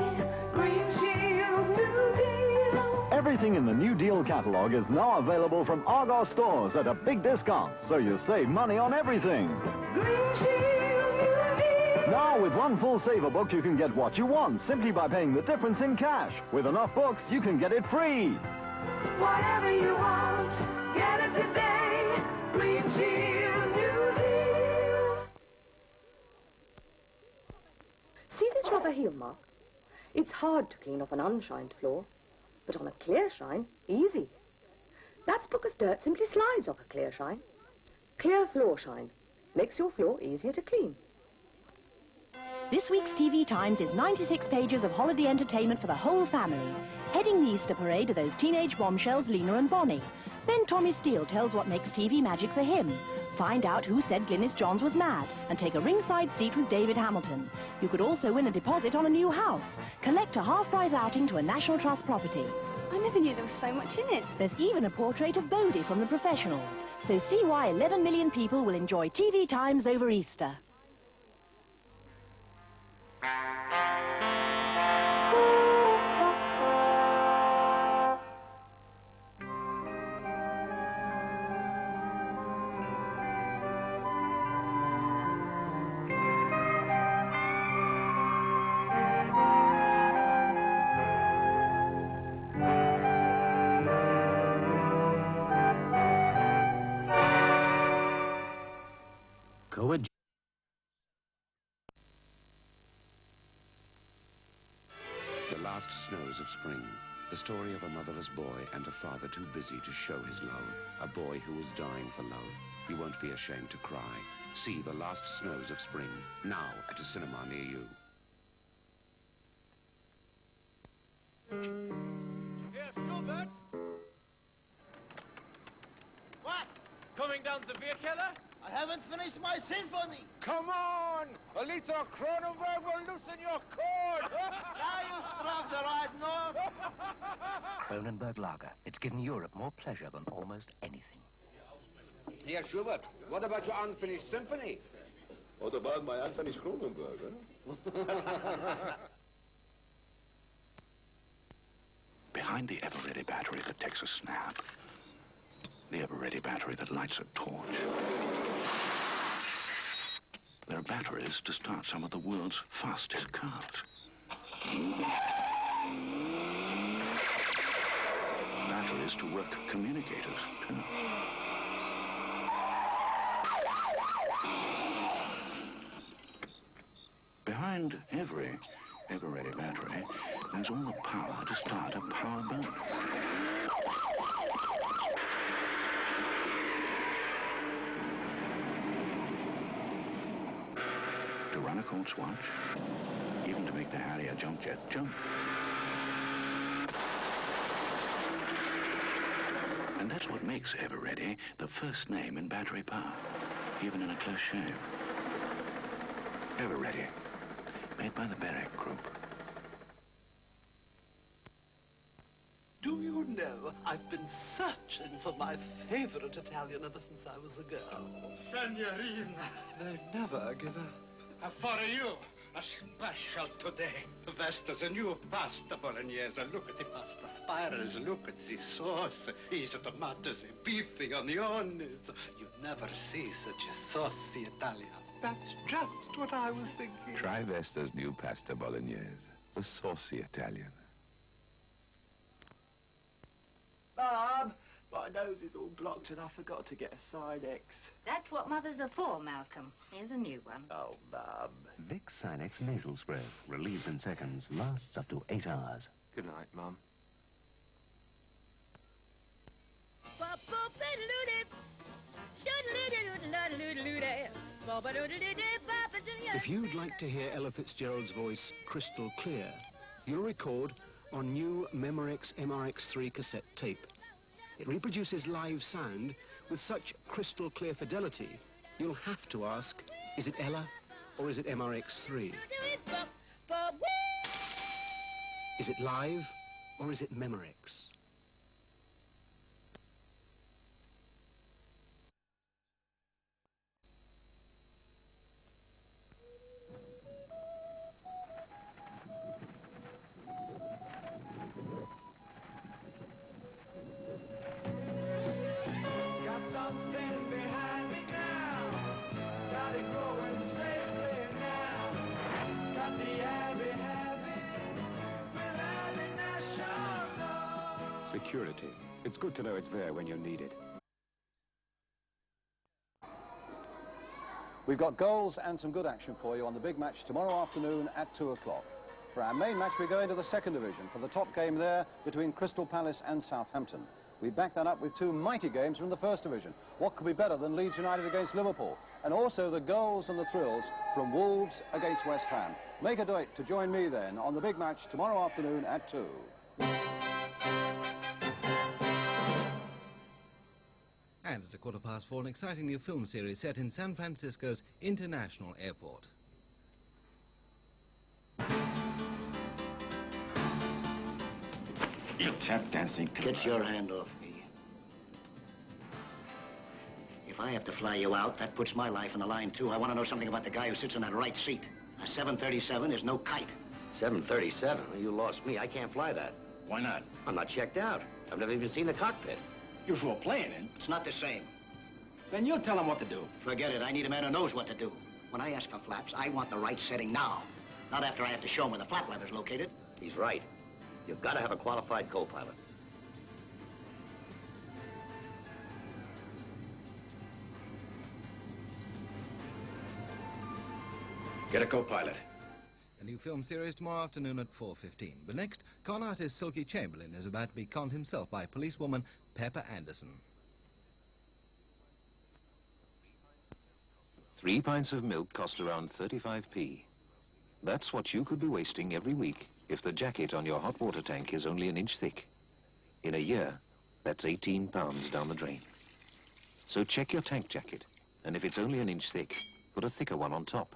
Green Shield New Deal.
Everything in the New Deal catalog is now available from Argos stores at a big discount, so you save money on everything.
Green Shield New Deal.
Now, with one full saver book, you can get what you want simply by paying the difference in cash. With enough books, you can get it free.
Whatever you want, get it today. Green Shield New Deal.
See this rubber heel mark? It's hard to clean off an unshined floor, but on a clear shine, easy. That's because dirt simply slides off a clear shine. Clear floor shine makes your floor easier to clean.
This week's TV Times is 96 pages of holiday entertainment for the whole family. Heading the Easter parade are those teenage bombshells Lena and Bonnie. Then Tommy Steele tells what makes TV magic for him. Find out who said Glynis Johns was mad and take a ringside seat with David Hamilton. You could also win a deposit on a new house. Collect a half-price outing to a National Trust property.
I never knew there was so much in it.
There's even a portrait of Bodie from The Professionals. So see why 11 million people will enjoy TV Times over Easter.
The last snows of spring.
The story of a motherless boy and a father too busy to show his love. A boy who was dying for love. You won't be ashamed to cry. See The Last Snows of Spring, now at a cinema near you.
Here, Schubert! What? Coming down to the beer cellar? I haven't finished my symphony. Come on! A little Cronenberg will loosen your cord. Now you struck the right note.
Cronenberg Lager. It's given Europe more pleasure than almost anything.
Here, Schubert, what about your unfinished symphony?
What about my unfinished Cronenberg, huh?
Behind the ever-ready battery that takes a snap, the ever-ready battery that lights a torch, there are batteries to start some of the world's fastest cars. Batteries to work communicators, too. Behind every ever-ready battery, there's all the power to start a power boat. To run a Colt's watch, even to make the Harrier jump jet jump. And that's what makes Ever-Ready the first name in battery power, even in a close shave. Ever-Ready, made by the Berek Group.
Do you know, I've been searching for my favorite Italian ever since I was a girl.
Signorina.
They never give up.
For you, a special today. Vesta's a new pasta bolognese. Look at the pasta spirals. Look at the sauce. These tomatoes, beef, onions. You never see such a saucy Italian.
That's just what I was thinking.
Try Vesta's new pasta bolognese, the saucy Italian.
Bob, my nose is all blocked and I forgot to get a Sinex.
That's what mothers are for, Malcolm. Here's a new one.
Oh, Mum.
Vicks Sinex nasal spray. Relieves in seconds. Lasts up to 8 hours.
Good night, Mum.
If you'd like to hear Ella Fitzgerald's voice crystal clear, you'll record on new Memorex MRX3 cassette tape. It reproduces live sound with such crystal clear fidelity, you'll have to ask, is it Ella or is it MRX3? Is it live or is it Memorex?
Security. It's good to know it's there when you need it.
We've got goals and some good action for you on the big match tomorrow afternoon at 2 o'clock. For our main match, we go into the second division for the top game there between Crystal Palace and Southampton. We back that up with two mighty games from the first division. What could be better than Leeds United against Liverpool? And also the goals and the thrills from Wolves against West Ham. Make a date to join me then on the big match tomorrow afternoon at 2.
And at 4:15, an exciting new film series set in San Francisco's International Airport.
You tap dancing.
Get your hand off me. If I have to fly you out, that puts my life on the line, too. I want to know something about the guy who sits in that right seat. A 737 is no kite.
737? You lost me. I can't fly that.
Why not?
I'm not checked out. I've never even seen the cockpit.
You're for playing it.
It's not the same.
Then you tell him what to do.
Forget it. I need a man who knows what to do. When I ask for flaps, I want the right setting now. Not after I have to show him where the flap lever's located.
He's right. You've got to have a qualified co-pilot.
Get a co-pilot.
new film series tomorrow afternoon at 4:15. But next, con artist Silky Chamberlain is about to be conned himself by policewoman Pepper Anderson.
3 pints of milk cost around 35p. That's what you could be wasting every week if the jacket on your hot water tank is only an inch thick. In a year, that's 18 pounds down the drain. So check your tank jacket, and if it's only an inch thick, put a thicker one on top.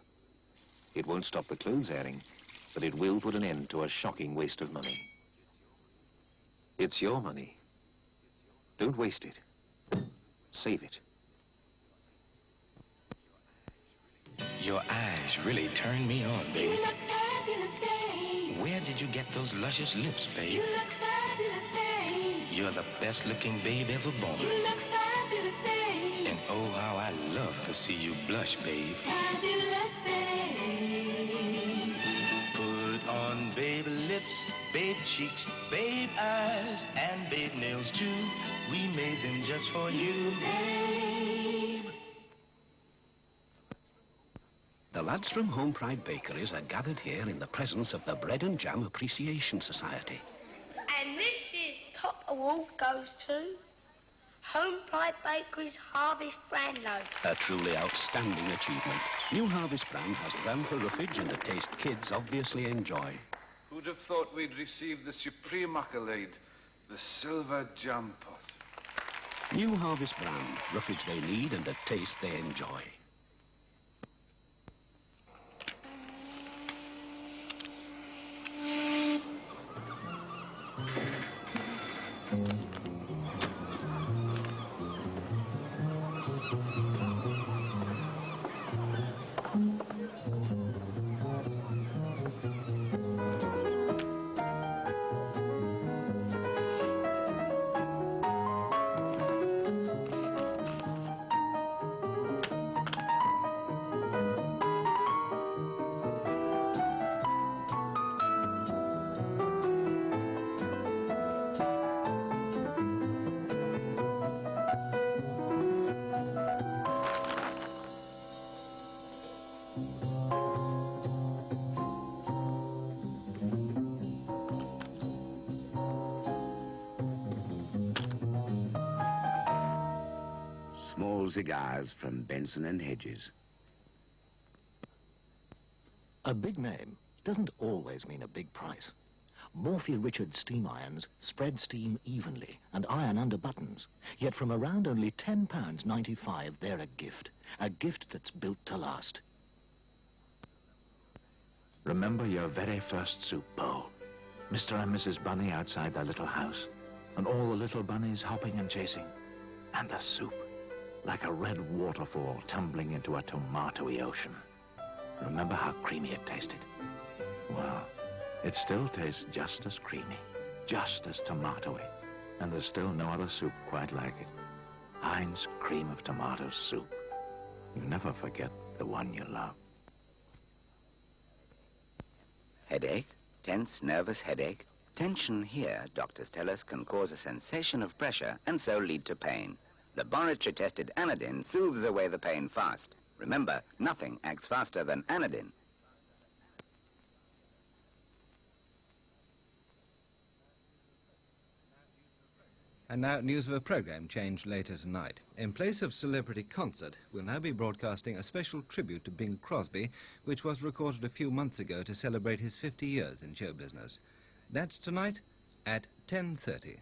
It won't stop the clothes airing, but it will put an end to a shocking waste of money. It's your money. Don't waste it. Save it.
Your eyes really turn me on, babe.
You look fabulous, babe.
Where did you get those luscious lips, babe?
You look fabulous, babe.
You're the best-looking babe ever born.
You look fabulous, babe.
And oh, how I love to see you blush, babe.
Fabulous, babe.
Put on babe lips, babe cheeks, babe eyes, and babe nails, too. We made them just for you, babe.
The lads from Home Pride Bakeries are gathered here in the presence of the Bread and Jam Appreciation Society.
And this year's top award goes to Home Pride Bakeries Harvest Brand Loaf.
A truly outstanding achievement. New Harvest Brand has the brand for roughage and a taste kids obviously enjoy.
Who'd have thought we'd receive the supreme accolade, the silver jam pot?
New Harvest Brand, roughage they need and a taste they enjoy.
Small cigars from Benson and Hedges.
A big name doesn't always mean a big price. Morphy Richard steam irons spread steam evenly and iron under buttons. Yet from around only £10.95, they're a gift that's built to last.
Remember your very first soup bowl. Mr. and Mrs. Bunny outside their little house, and all the little bunnies hopping and chasing. And the soup, like a red waterfall tumbling into a tomatoey ocean. Remember how creamy it tasted? Well, it still tastes just as creamy, just as tomatoey, and there's still no other soup quite like it. Heinz Cream of Tomato Soup. You never forget the one you love.
Headache? Tense, nervous headache? Tension here, doctors tell us, can cause a sensation of pressure and so lead to pain. Laboratory-tested Anodin soothes away the pain fast. Remember, nothing acts faster than Anodin.
And now, news of a programme change later tonight. In place of Celebrity Concert, we'll now be broadcasting a special tribute to Bing Crosby, which was recorded a few months ago to celebrate his 50 years in show business. That's tonight at 10:30.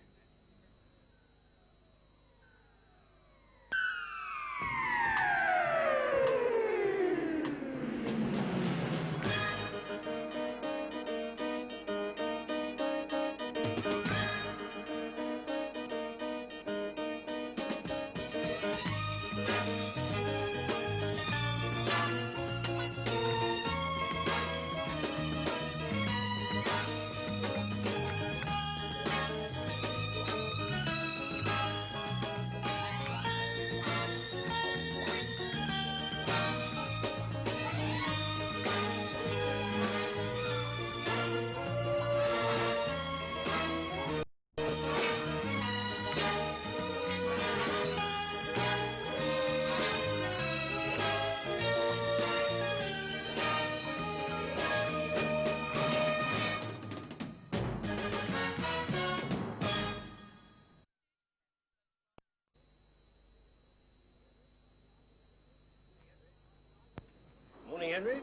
Henry.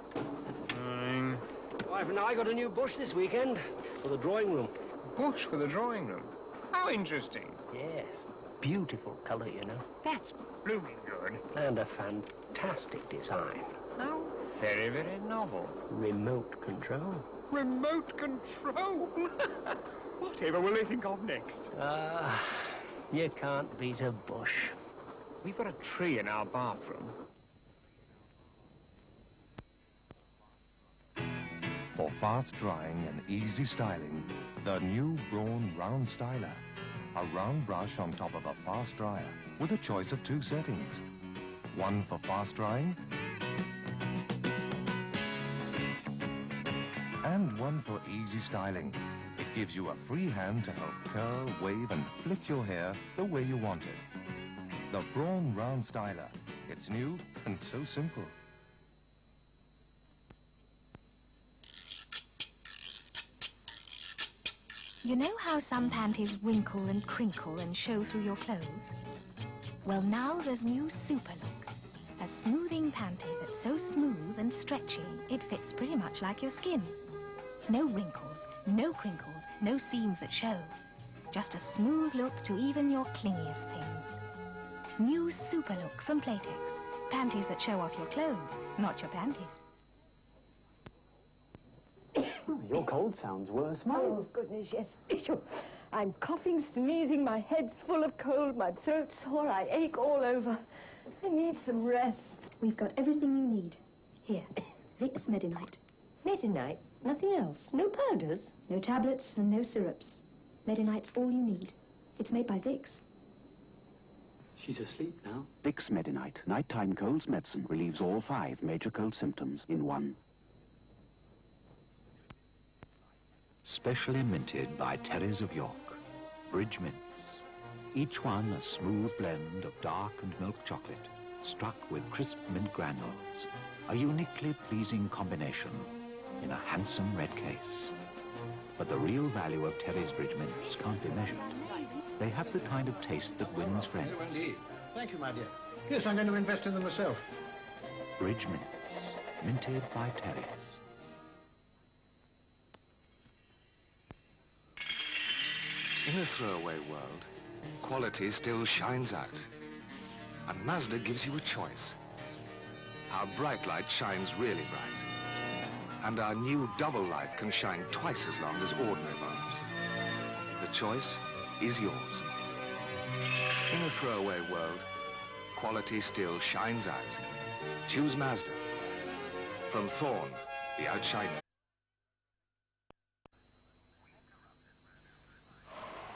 Morning. Wife and I got a new bush this weekend for the drawing room.
Bush for the drawing room? How interesting.
Yes. Beautiful colour, you know.
That's blooming good.
And a fantastic design.
How very, very novel.
Remote control.
Remote control? Whatever will they think of next?
You can't beat a bush.
We've got a tree in our bathroom.
For fast drying and easy styling, the new Braun Round Styler. A round brush on top of a fast dryer with a choice of 2 settings. One for fast drying and one for easy styling. It gives you a free hand to help curl, wave and flick your hair the way you want it. The Braun Round Styler. It's new and so simple.
You know how some panties wrinkle and crinkle and show through your clothes? Well, now there's new Super Look. A smoothing panty that's so smooth and stretchy, it fits pretty much like your skin. No wrinkles, no crinkles, no seams that show. Just a smooth look to even your clingiest things. New Super Look from Playtex. Panties that show off your clothes, not your panties.
Your cold sounds worse, Mum.
Oh, goodness, yes. I'm coughing, sneezing, my head's full of cold, my throat's sore, I ache all over. I need some rest.
We've got everything you need. Here, Vicks Medi-Night.
Medi-Night? Nothing else? No powders?
No tablets and no syrups. Medi-Night's all you need. It's made by Vicks.
She's asleep now.
Vicks Medi-Night, nighttime colds medicine, relieves all 5 major cold symptoms in one.
Specially minted by Terrys of York, Bridge Mints. Each one a smooth blend of dark and milk chocolate, struck with crisp mint granules. A uniquely pleasing combination in a handsome red case. But the real value of Terry's Bridge Mints can't be measured. They have the kind of taste that wins friends.
Thank you, my dear. Yes, I'm going to invest in them myself.
Bridge Mints, minted by Terry's.
In a throwaway world, quality still shines out. And Mazda gives you a choice. Our bright light shines really bright. And our new double light can shine twice as long as ordinary bulbs. The choice is yours. In a throwaway world, quality still shines out. Choose Mazda. From Thorn, the outshiner.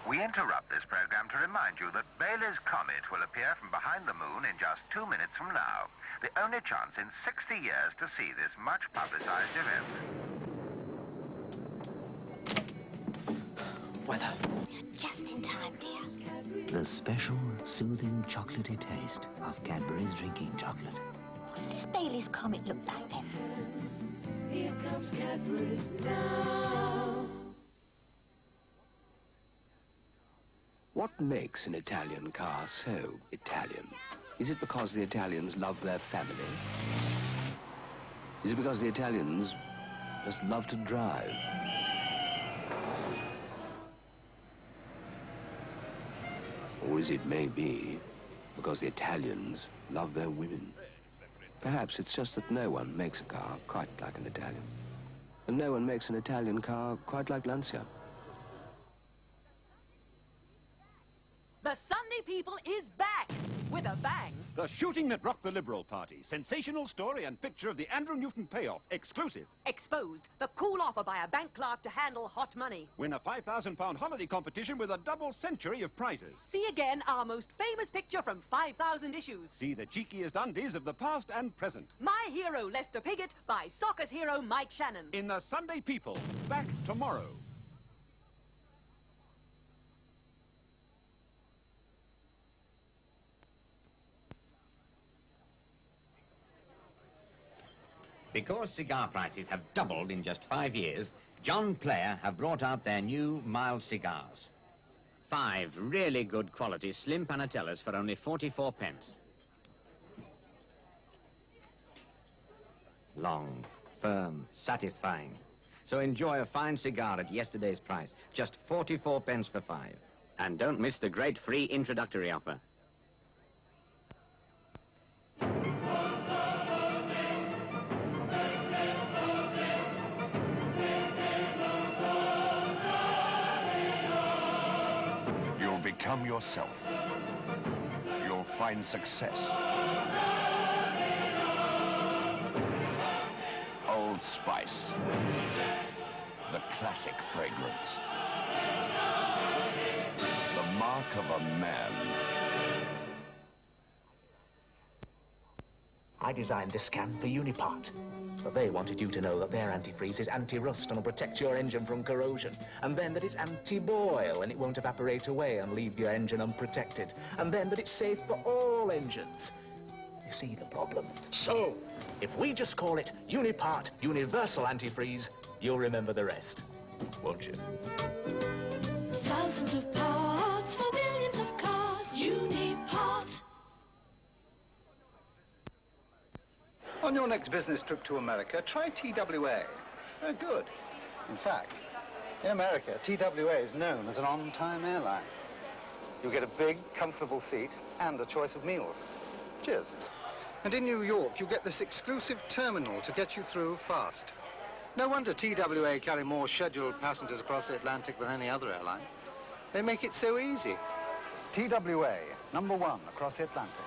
We interrupt this program to remind you that Bailey's Comet will appear from behind the moon in just 2 minutes from now. The only chance in 60 years to see this much publicized event.
Weather.
You're just in time, dear.
The special, soothing, chocolatey taste of Cadbury's drinking chocolate.
What does this Bailey's Comet look like, then?
Here comes Cadbury's now.
What makes an Italian car so Italian? Is it because the Italians love their family? Is it because the Italians just love to drive? Or is it maybe because the Italians love their women? Perhaps it's just that no one makes a car quite like an Italian. And no one makes an Italian car quite like Lancia.
The Sunday People is back with a bang.
The shooting that rocked the Liberal Party. Sensational story and picture of the Andrew Newton payoff. Exclusive.
Exposed. The cool offer by a bank clerk to handle hot money.
Win a £5,000 holiday competition with a double century of prizes.
See again our most famous picture from 5,000 issues.
See the cheekiest undies of the past and present.
My Hero Lester Piggott by Soccer's hero Mike Shannon.
In the Sunday People. Back tomorrow.
Because cigar prices have doubled in just 5 years, John Player have brought out their new mild cigars. 5 really good quality slim Panatellas for only 44 pence. long, firm, satisfying. So enjoy a fine cigar at yesterday's price, just 44 pence for 5. And don't miss the great free introductory offer.
You'll become yourself. You'll find success. Old Spice. The classic fragrance. The mark of a man.
I designed this can for Unipart. But they wanted you to know that their antifreeze is anti-rust and will protect your engine from corrosion. And then that it's anti-boil and it won't evaporate away and leave your engine unprotected. And then that it's safe for all engines. You see the problem? So, if we just call it Unipart Universal Antifreeze, you'll remember the rest, won't you?
Thousands of parts for millions of cars. Unipart.
On your next business trip to America, try TWA. They're good. In fact, in America, TWA is known as an on-time airline. You'll get a big, comfortable seat and a choice of meals. Cheers. And in New York, you get this exclusive terminal to get you through fast. No wonder TWA carry more scheduled passengers across the Atlantic than any other airline. They make it so easy. TWA, #1 across the Atlantic.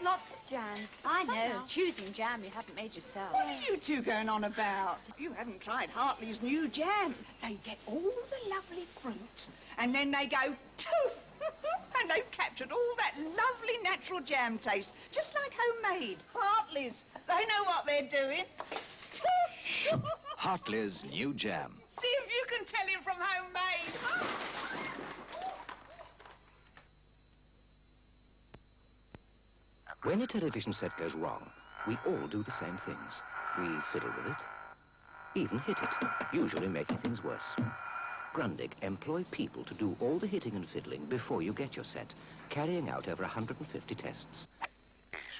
Lots of jams.
I know. Choosing jam you haven't made yourself.
What are you two going on about? You haven't tried Hartley's new jam. They get all the lovely fruit, and then they go toof, and they've captured all that lovely natural jam taste, just like homemade. Hartley's, they know what they're doing. Toof.
Hartley's new jam.
See if you can tell him from homemade.
When a television set goes wrong, we all do the same things. We fiddle with it, even hit it, usually making things worse. Grundig employ people to do all the hitting and fiddling before you get your set, carrying out over 150 tests.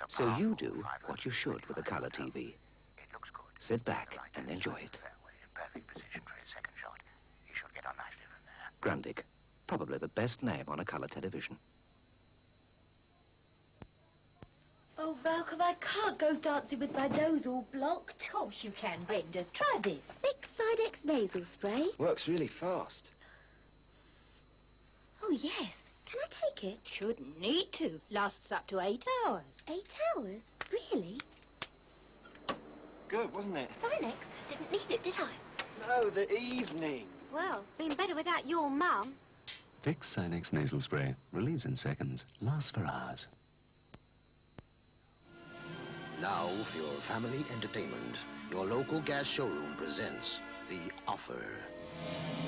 So you do what you should with a colour TV. Sit back and enjoy it. Grundig, probably the best name on a colour television.
Oh, Malcolm, I can't go dancing with my nose all blocked. Of course you can, Brenda. Try this. Big Sidex nasal spray.
Works really fast.
Oh, yes. Can I take it?
Shouldn't need to. Lasts up to 8 hours.
8 hours? Really?
Good, wasn't it?
Sinex? Didn't need it, did I?
No, the evening.
Well, been better without your mum.
Vicks Sinex nasal spray relieves in seconds, lasts for hours.
Now for your family entertainment, your local gas showroom presents The Offer.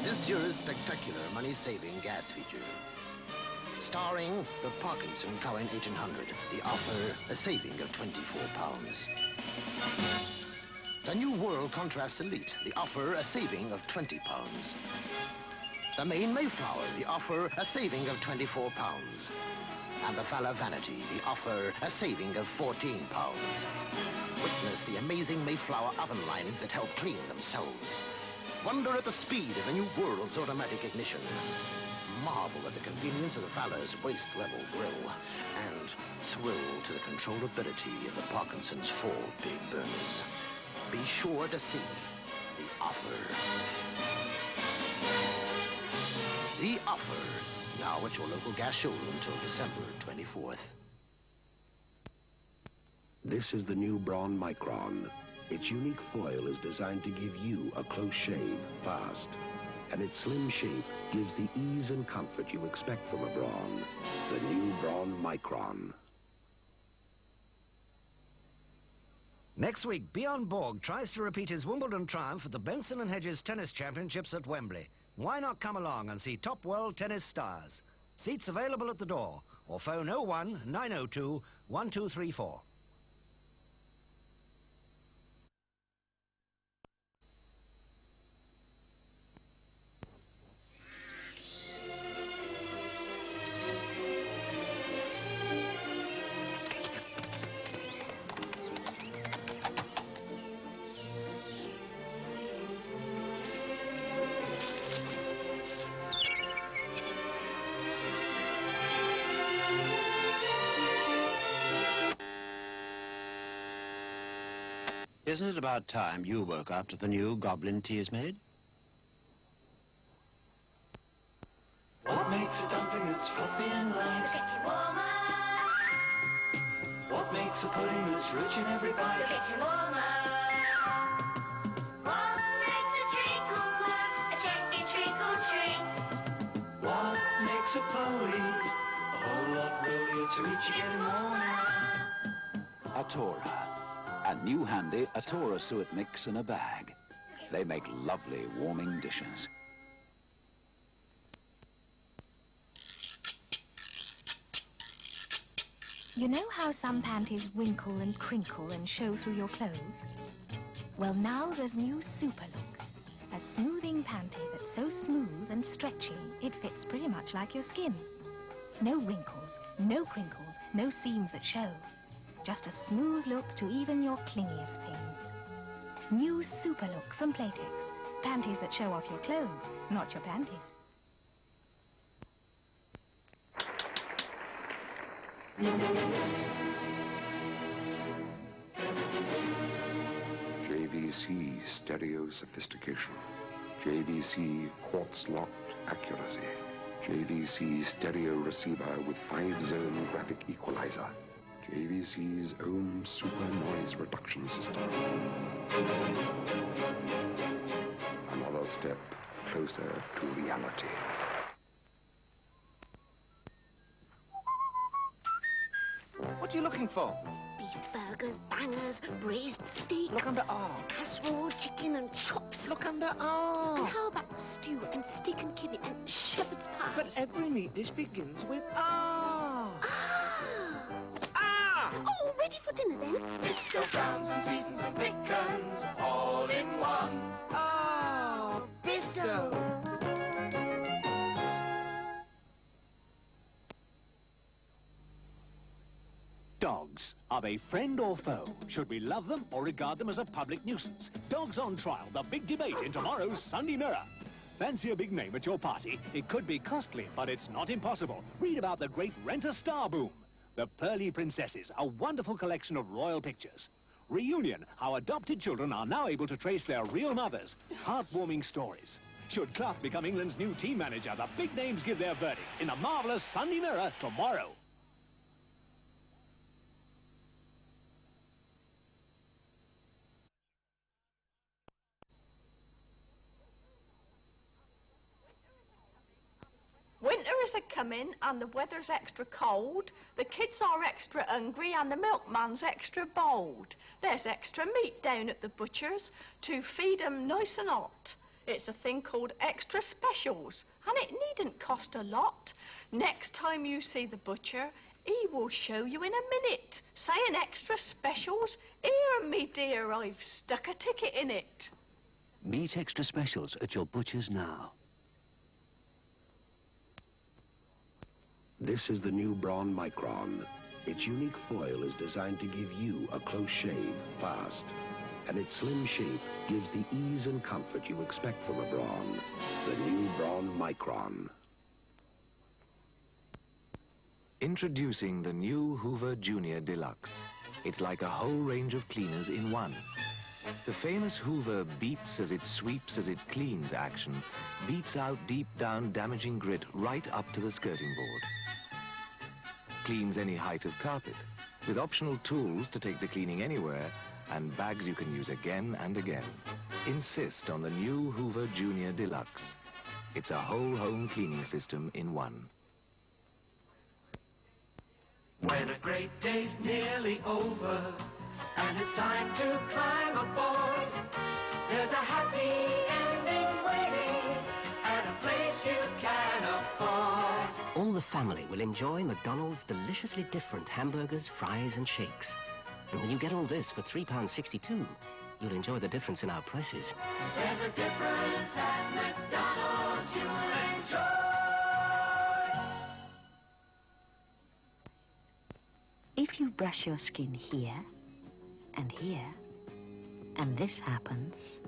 This year's spectacular money-saving gas feature. Starring the Parkinson Cohen 1800, The Offer, a saving of £24. The New World Contrast Elite, The Offer, a saving of £20. The Maine Mayflower, The Offer, a saving of £24. And the Fala Vanity, The Offer, a saving of £14. Witness the amazing Mayflower oven linings that help clean themselves. Wonder at the speed of the new world's automatic ignition. Marvel at the convenience of the Fala's waist-level grill. And thrill to the controllability of the Parkinson's 4 big burners. Be sure to see The Offer. The Offer. Now at your local gas showroom till December 24th.
This is the new Braun Micron. Its unique foil is designed to give you a close shave fast. And its slim shape gives the ease and comfort you expect from a Braun. The new Braun Micron.
Next week, Bjorn Borg tries to repeat his Wimbledon triumph at the Benson & Hedges Tennis Championships at Wembley. Why not come along and see top world tennis stars? Seats available at the door, or phone 01 902 1234.
Isn't it about time you woke up to the new goblin tea is made?
What makes a dumpling that's fluffy and light?
Gets you warmer.
What makes a pudding that's rich in every bite?
Gets you warmer. What makes a treacle float? A tasty treacle treat.
What makes a poly a whole lot rolier to eat you getting warmer?
Atora. A new handy Atora suet mix in a bag. They make lovely warming dishes.
You know how some panties wrinkle and crinkle and show through your clothes? Well, now there's new Super Look. A smoothing panty that's so smooth and stretchy, it fits pretty much like your skin. No wrinkles, no crinkles, no seams that show. Just a smooth look to even your clingiest things. New Super Look from Playtex. Panties that show off your clothes, not your panties.
JVC stereo sophistication. JVC quartz-locked accuracy. JVC stereo receiver with 5-zone graphic equalizer. JVC's own super noise reduction system. Another step closer to reality.
What are you looking for?
Beef burgers, bangers, braised steak.
Look under R.
Casserole, chicken and chops.
Look under R.
And how about stew and steak and kidney and shepherd's pie?
But every meat dish begins with R.
Oh, ready for dinner then?
Bisto browns and seasons and thickens, all in one.
Ah, Bisto.
Dogs. Are they friend or foe? Should we love them or regard them as a public nuisance? Dogs on Trial, the big debate in tomorrow's Sunday Mirror. Fancy a big name at your party? It could be costly, but it's not impossible. Read about the great Rent-A-Star boom. The Pearly Princesses, a wonderful collection of royal pictures. Reunion, how adopted children are now able to trace their real mothers. Heartwarming stories. Should Clough become England's new team manager, the big names give their verdict in the marvellous Sunday Mirror tomorrow.
Winter is a-coming and the weather's extra cold. The kids are extra hungry and the milkman's extra bold. There's extra meat down at the butcher's to feed 'em nice and hot. It's a thing called extra specials and it needn't cost a lot. Next time you see the butcher, he will show you in a minute. Saying extra specials, here, me dear, I've stuck a ticket in it.
Meet extra specials at your butcher's now.
This is the new Braun Micron. Its unique foil is designed to give you a close shave fast. And its slim shape gives the ease and comfort you expect from a Braun. The new Braun Micron.
Introducing the new Hoover Junior Deluxe. It's like a whole range of cleaners in one. The famous Hoover beats as it sweeps as it cleans action beats out deep down damaging grit right up to the skirting board. Cleans any height of carpet, with optional tools to take the cleaning anywhere and bags you can use again and again. Insist on the new Hoover Junior Deluxe. It's a whole home cleaning system in one.
When a great day's nearly over and it's time to climb aboard, there's a happy ending waiting at a place you can afford.
All the family will enjoy McDonald's deliciously different hamburgers, fries and shakes. And when you get all this for £3.62, you'll enjoy the difference in our prices.
There's a difference at McDonald's you'll enjoy.
If you brush your skin here, and here, and this happens,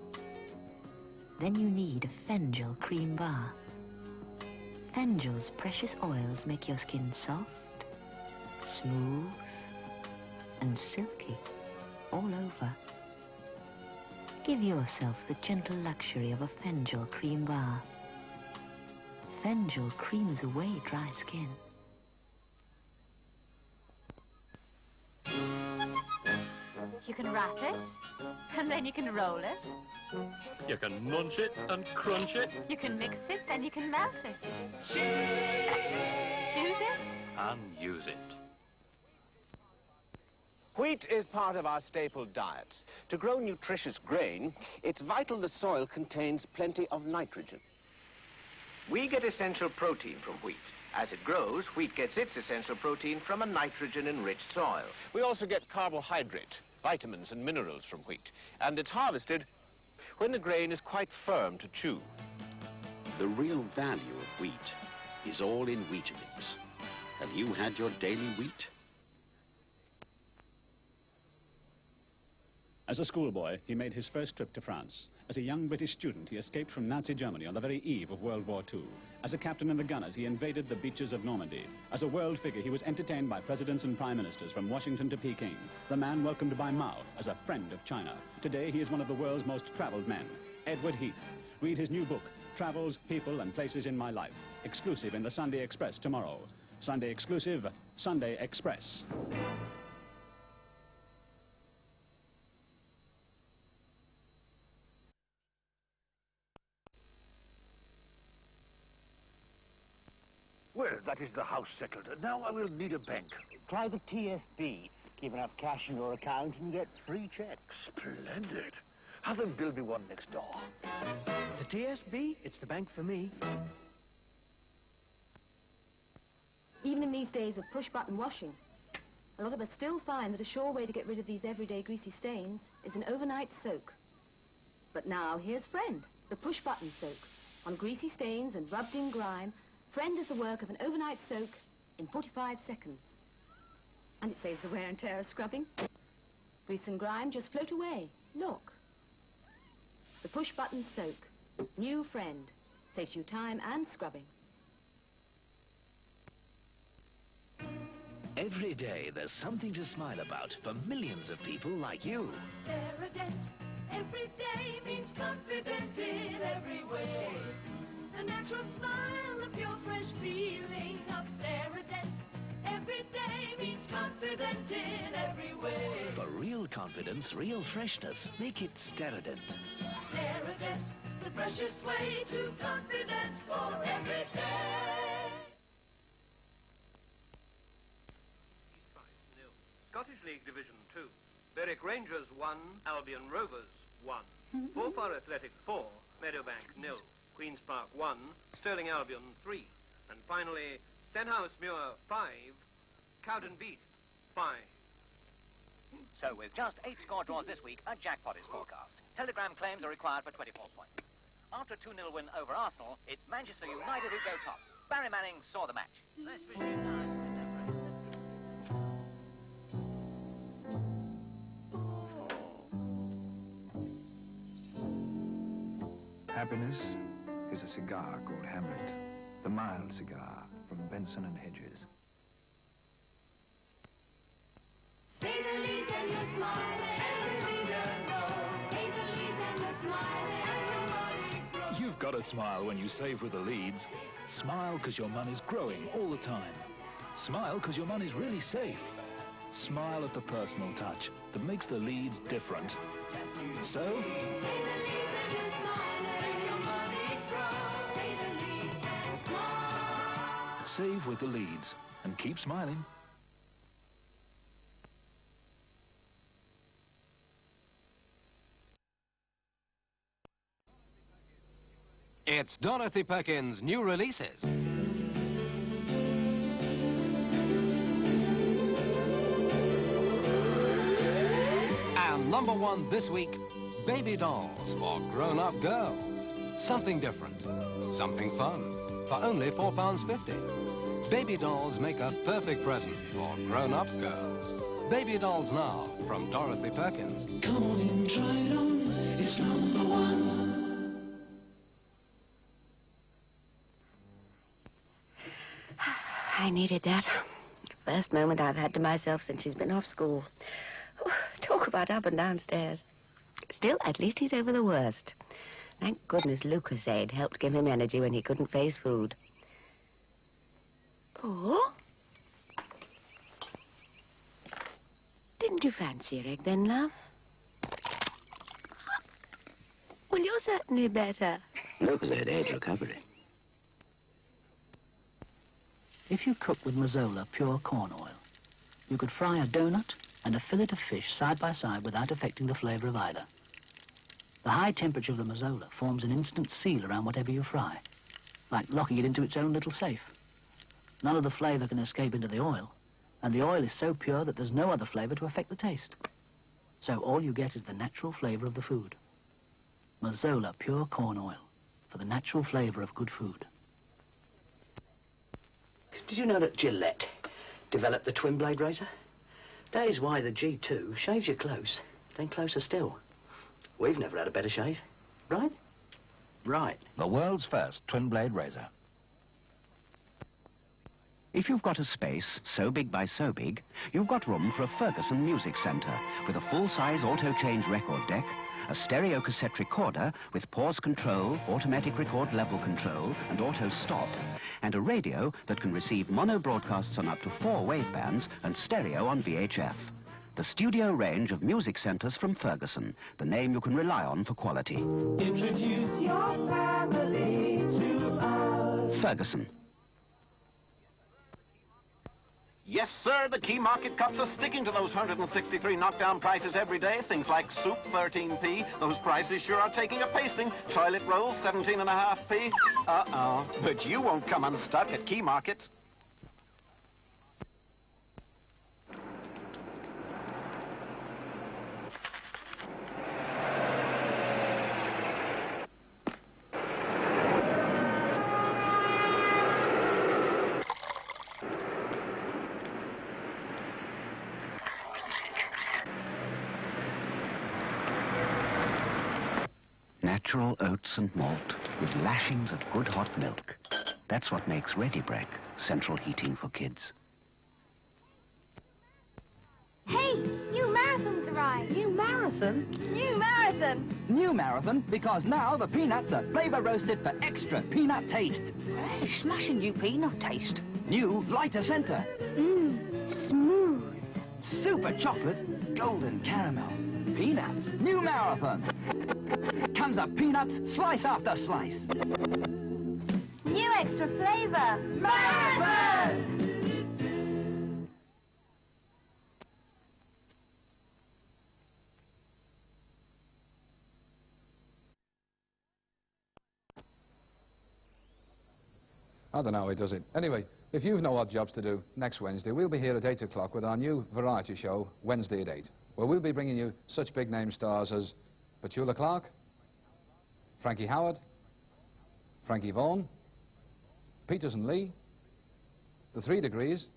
then you need a Fengel cream bath. Fengel's precious oils make your skin soft, smooth, and silky all over. Give yourself the gentle luxury of a Fengel cream bar. Fengel creams away dry skin.
You can wrap it, and then you can roll it.
You can munch it and crunch it.
You can mix it, then you can melt it. Choose it.
And use it.
Wheat is part of our staple diet. To grow nutritious grain, it's vital the soil contains plenty of nitrogen. We get essential protein from wheat. As it grows, wheat gets its essential protein from a nitrogen-enriched soil. We also get carbohydrate, vitamins and minerals from wheat, and it's harvested when the grain is quite firm to chew.
The real value of wheat is all in Weetabix. Have you had your daily wheat?
As a schoolboy, he made his first trip to France. As a young British student, he escaped from Nazi Germany on the very eve of World War II. As a captain in the gunners, he invaded the beaches of Normandy. As a world figure, he was entertained by presidents and prime ministers from Washington to Peking. The man welcomed by Mao as a friend of China. Today, he is one of the world's most traveled men. Edward Heath. Read his new book, Travels, People and Places in My Life. Exclusive in the Sunday Express tomorrow. Sunday exclusive, Sunday Express.
Well, that is the house settled. Now I will need a bank.
Try the TSB. Keep enough cash in your account and get free checks.
Splendid. Have them build me one next door.
The TSB? It's the bank for me.
Even in these days of push-button washing, a lot of us still find that a sure way to get rid of these everyday greasy stains is an overnight soak. But now, here's Friend, the push-button soak. On greasy stains and rubbed-in grime, Friend does the work of an overnight soak in 45 seconds. And it saves the wear and tear of scrubbing. Grease and grime just float away. Look. The push-button soak. New Friend. Saves you time and scrubbing.
Every day there's something to smile about for millions of people like you.
Every day means confident in every way. The natural smile of your fresh feeling of Steradent. Every day means confident in every way.
For real confidence, real freshness, make it Steradent.
Steradent, the freshest way to confidence for every day.
Scottish League Division 2. Berwick Rangers 1, Albion Rovers 1. Forfar Athletic 4, Meadowbank 0. Queen's Park 1, Stirling Albion 3. And finally, Stenhouse Muir 5, Cowden Beath 5.
So with just 8 score draws this week, a jackpot is forecast. Telegram claims are required for 24 points. After a 2-0 win over Arsenal, it's Manchester United who go top. Barry Manning saw the match. Let's wish you nice.
Happiness is a cigar called Hamlet, the mild cigar from Benson and Hedges.
Say the leads and you're smiling. Every leader knows. Say the leads and you're smiling. As your money grows.
You've got to smile when you save with the Leads. Smile because your money's growing all the time. Smile because your money's really safe. Smile at the personal touch that makes the Leads different. So, save with the Leads and keep smiling.
It's Dorothy Perkins' new releases. And #1 this week, baby dolls for grown-up girls. Something different, something fun, for only £4.50. Baby dolls make a perfect present for grown-up girls. Baby dolls now from Dorothy Perkins.
Come on in, try it on. It's #1.
I needed that. First moment I've had to myself since he's been off school. Oh, talk about up and downstairs. Still, at least he's over the worst. Thank goodness Lucozade helped give him energy when he couldn't face food. Paul? Didn't you fancy your egg then, love? Well, you're certainly better.
Lucozade aids recovery.
If you cook with Mazola pure corn oil, you could fry a donut and a fillet of fish side by side without affecting the flavor of either. The high temperature of the Mazola forms an instant seal around whatever you fry, like locking it into its own little safe. None of the flavor can escape into the oil, and the oil is so pure that there's no other flavor to affect the taste. So all you get is the natural flavor of the food. Mazola pure corn oil, for the natural flavor of good food.
Did you know that Gillette developed the twin blade razor? That is why the G2 shaves you close, then closer still. We've never had a better shave, right? Right.
The world's first twin blade razor. If you've got a space so big by so big, you've got room for a Ferguson music centre with a full-size auto-change record deck, a stereo cassette recorder with pause control, automatic record level control and auto stop, and a radio that can receive mono broadcasts on up to 4 wavebands and stereo on VHF. The studio range of music centres from Ferguson, the name you can rely on for quality.
Introduce your family to us.
Ferguson.
Yes, sir, the Key Market cups are sticking to those 163 knockdown prices every day. Things like soup, 13p. Those prices sure are taking a pasting. Toilet rolls, 17.5p. Uh-oh. But you won't come unstuck at Key Market.
Natural oats and malt with lashings of good hot milk. That's what makes Ready Brek central heating for kids.
Hey, new marathon's arrived. New marathon? New marathon.
New marathon, because now the peanuts are flavor roasted for extra peanut taste.
Hey, smashing new peanut taste.
New lighter center.
Smooth.
Super chocolate, golden caramel. Peanuts, new marathon. Comes up peanuts, slice after slice.
New extra flavor. Marathon!
I don't know how he does it. Anyway, if you've no odd jobs to do, next Wednesday we'll be here at 8 o'clock with our new variety show, Wednesday at 8, where we'll be bringing you such big-name stars as Petula Clark, Frankie Howard, Frankie Vaughan, Peterson Lee, The 3 Degrees,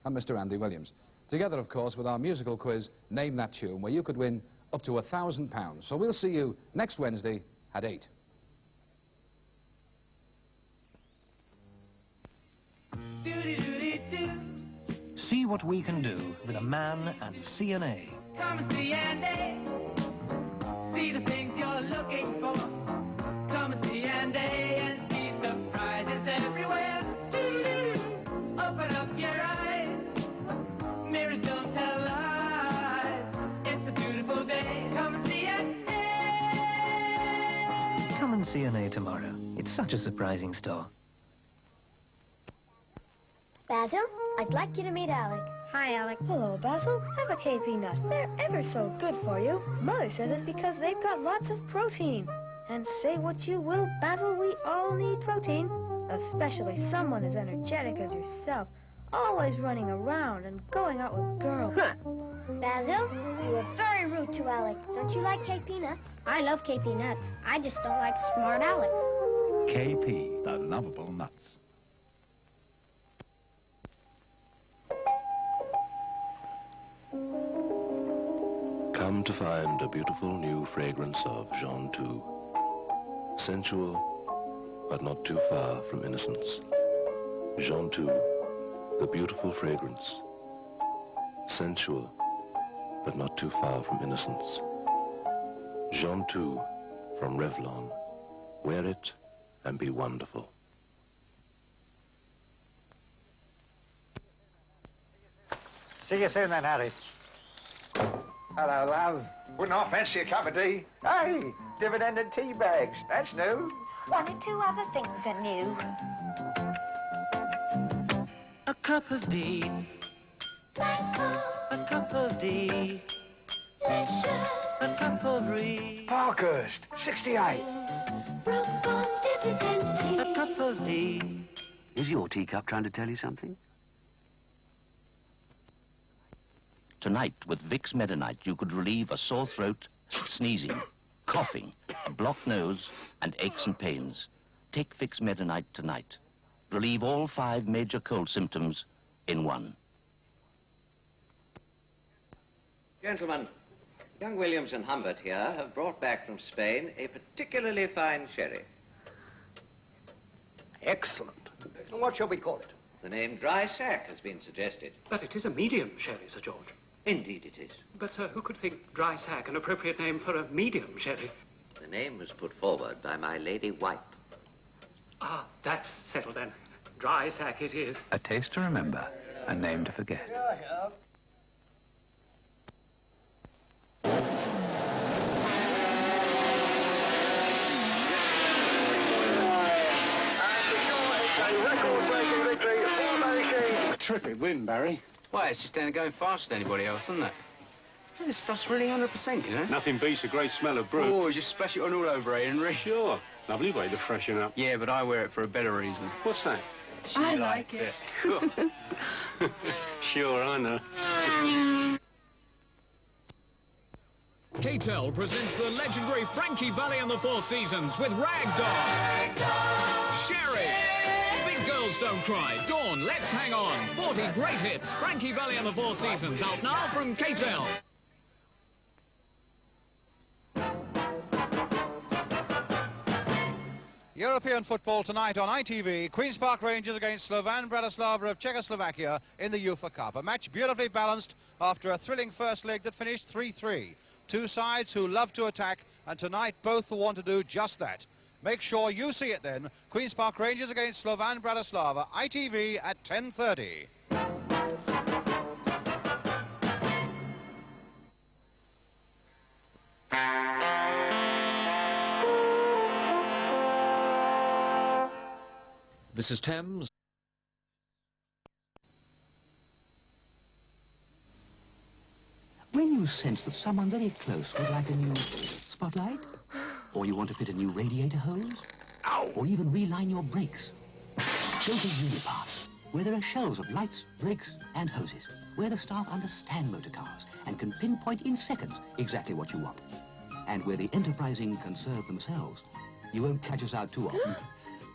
and Mr. Andy Williams. Together, of course, with our musical quiz, Name That Tune, where you could win up to £1,000. So we'll see you next Wednesday at 8.
See what we can do with a man and CNA.
Come and see Andy. See the things you're looking for. Come and see Andy and see surprises everywhere. Open up your eyes. Mirrors don't tell lies. It's a beautiful day. Come and see Andy.
Come and CNA tomorrow. It's such a surprising store.
Basil, I'd like you to meet Alec. Hi, Alec.
Hello, Basil. Have a KP nut. They're ever so good for you. Mother says it's because they've got lots of protein. And say what you will, Basil, we all need protein. Especially someone as energetic as yourself. Always running around and going out with girls.
Basil, you were very rude to Alec. Don't you like KP nuts? I love KP nuts. I just don't like smart Alex.
KP, the lovable nuts.
Come to find a beautiful new fragrance of Jean II. Sensual, but not too far from innocence. Jean II, the beautiful fragrance. Sensual, but not too far from innocence.
Jean II from Revlon. Wear it and be wonderful.
See you soon then, Harry. Hello, love. Wouldn't I fancy a cup of tea? Hey, dividend and tea bags. That's new.
One or two other things are new.
A cup of tea. A cup of tea. A cup of tea.
Parkhurst, 68.
A cup of tea.
Is your teacup trying to tell you something?
Tonight, with Vicks Medinite, you could relieve a sore throat, sneezing, coughing, a blocked nose, and aches and pains. Take Vicks Medinite tonight. Relieve all 5 major cold symptoms in one.
Gentlemen, young Williams and Humbert here have brought back from Spain a particularly fine sherry.
Excellent. And what shall we call it?
The name Dry Sack has been suggested.
But it is a medium sherry, Sir George.
Indeed it is.
But, sir, who could think Dry Sack an appropriate name for a medium sherry?
The name was put forward by my lady wife.
Ah, that's settled then. Dry Sack it is.
A taste to remember, a name to forget.
A terrific win, Barry.
Well, it's just down to going faster than anybody else, isn't it? This stuff's really 100%, you know?
Nothing beats a great smell of brew.
Oh, just splash it on all over, Henry.
Sure. Lovely way to freshen up.
Yeah, but I wear it for a better reason.
What's that?
She likes it.
Sure, I know.
K-Tel presents the legendary Frankie Valli and the Four Seasons with Rag Doll, Sherry, Big Girls Don't Cry, Dawn, Let's Hang On, 40 great hits, Frankie Valli and the Four Seasons, out now from K-Tel. European football tonight on ITV. Queen's Park Rangers against Slovan Bratislava of Czechoslovakia in the UEFA Cup. A match beautifully balanced after a thrilling first leg that finished 3-3. Two sides who love to attack, and tonight both will want to do just that. Make sure you see it then. Queen's Park Rangers against Slovan Bratislava. ITV at 10:30. This is Thames.
When you sense that someone very close would like a new spotlight, or you want to fit a new radiator hose, or even reline your brakes, go to Unipass, where there are shelves of lights, brakes, and hoses, where the staff understand motor cars and can pinpoint in seconds exactly what you want, and where the enterprising can serve themselves. You won't catch us out too often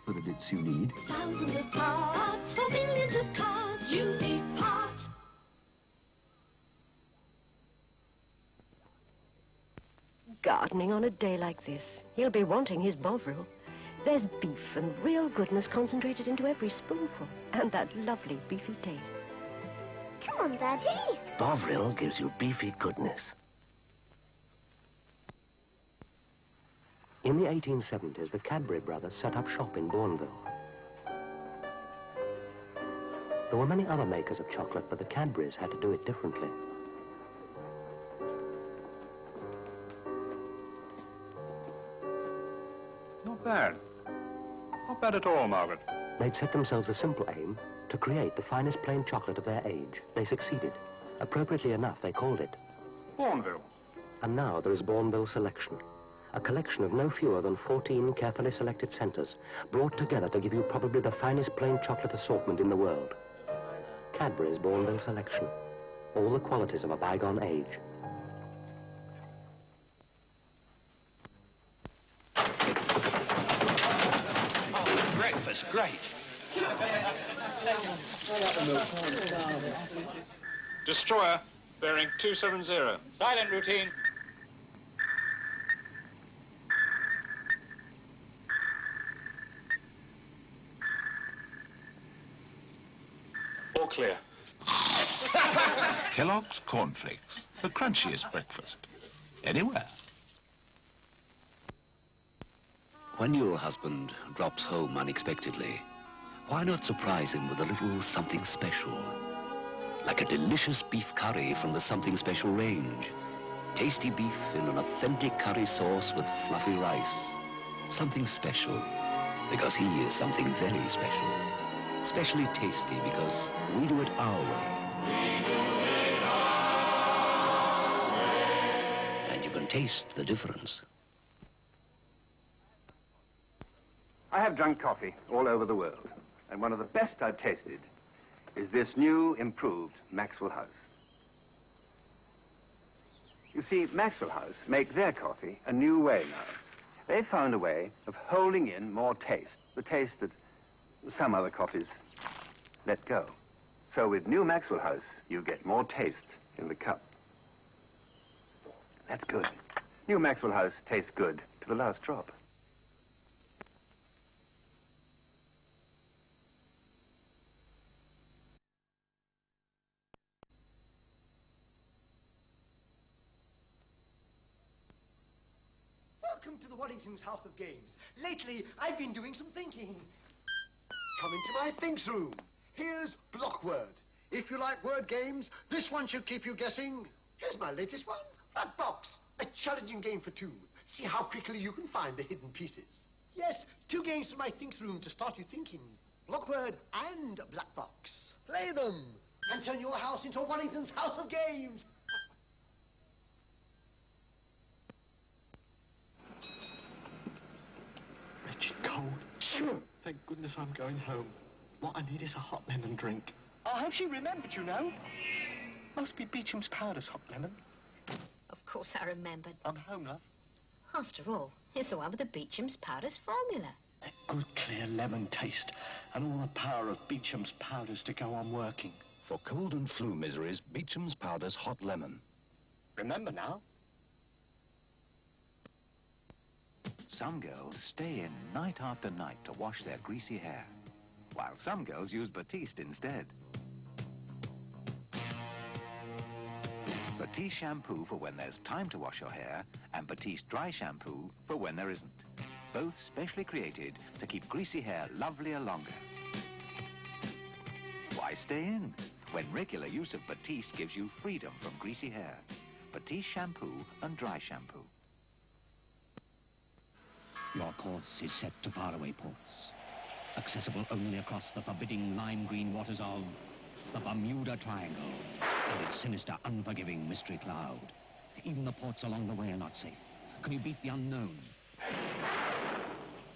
for the bits you need.
Thousands of parts for millions of cars. You need parts.
Gardening on a day like this. He'll be wanting his Bovril. There's beef and real goodness concentrated into every spoonful. And that lovely beefy taste.
Come on, Daddy.
Bovril gives you beefy goodness.
In the 1870s, the Cadbury brothers set up shop in Bourneville. There were many other makers of chocolate, but the Cadburys had to do it differently.
Not bad. Not bad at all, Margaret.
They'd set themselves a simple aim to create the finest plain chocolate of their age. They succeeded. Appropriately enough, they called it
Bourneville.
And now there is Bourneville Selection, a collection of no fewer than 14 carefully selected centres, brought together to give you probably the finest plain chocolate assortment in the world. Cadbury's Bourneville Selection. All the qualities of a bygone age.
Oh, breakfast, great.
Destroyer, bearing 270.
Silent routine.
All clear.
Kellogg's Cornflakes, the crunchiest breakfast. Anywhere.
When your husband drops home unexpectedly, why not surprise him with a little something special? Like a delicious beef curry from the Something Special range. Tasty beef in an authentic curry sauce with fluffy rice. Something special, because he is something very special. Specially tasty because we do it our way. And you can taste the difference.
I have drunk coffee all over the world, and one of the best I've tasted is this new, improved Maxwell House. You see, Maxwell House make their coffee a new way now. They've found a way of holding in more taste, the taste that some other coffees let go. So with new Maxwell House, you get more taste in the cup. That's good. New Maxwell House tastes good to the last drop.
Welcome to the Waddington's House of Games. Lately, I've been doing some thinking. Come into my thinks room. Here's Block Word. If you like word games, this one should keep you guessing. Here's my latest one, Flat Box. A challenging game for two. See how quickly you can find the hidden pieces. Yes, 2 games from my thinks room to start you thinking. Block Word and Black Box. Play them and turn your house into Waddington's House of Games.
Cold. Thank goodness I'm going home. What I need is a hot lemon drink.
I hope she remembered, you know. Must be Beecham's Powder's hot lemon.
Of course I remembered.
I'm home, love.
After all, it's the one with the Beecham's Powders formula.
That good, clear lemon taste and all the power of Beecham's Powders to go on working.
For cold and flu miseries, Beecham's Powders Hot Lemon.
Remember now?
Some girls stay in night after night to wash their greasy hair, while some girls use Batiste instead. Batiste shampoo for when there's time to wash your hair, and Batiste dry shampoo for when there isn't. Both specially created to keep greasy hair lovelier longer. Why stay in, when regular use of Batiste gives you freedom from greasy hair? Batiste shampoo and dry shampoo.
Your course is set to faraway ports, accessible only across the forbidding lime green waters of the Bermuda Triangle and its sinister, unforgiving mystery cloud. Even the ports along the way are not safe. Can you beat the unknown?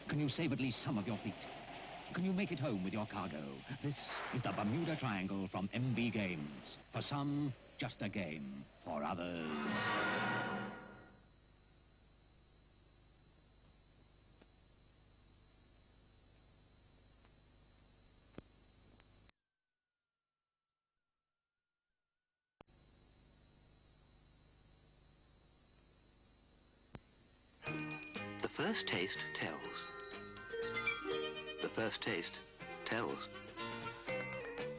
Can you save at least some of your fleet? Can you make it home with your cargo? This is the Bermuda Triangle from MB Games. For some, just a game. For others...
The first taste tells. The first taste tells.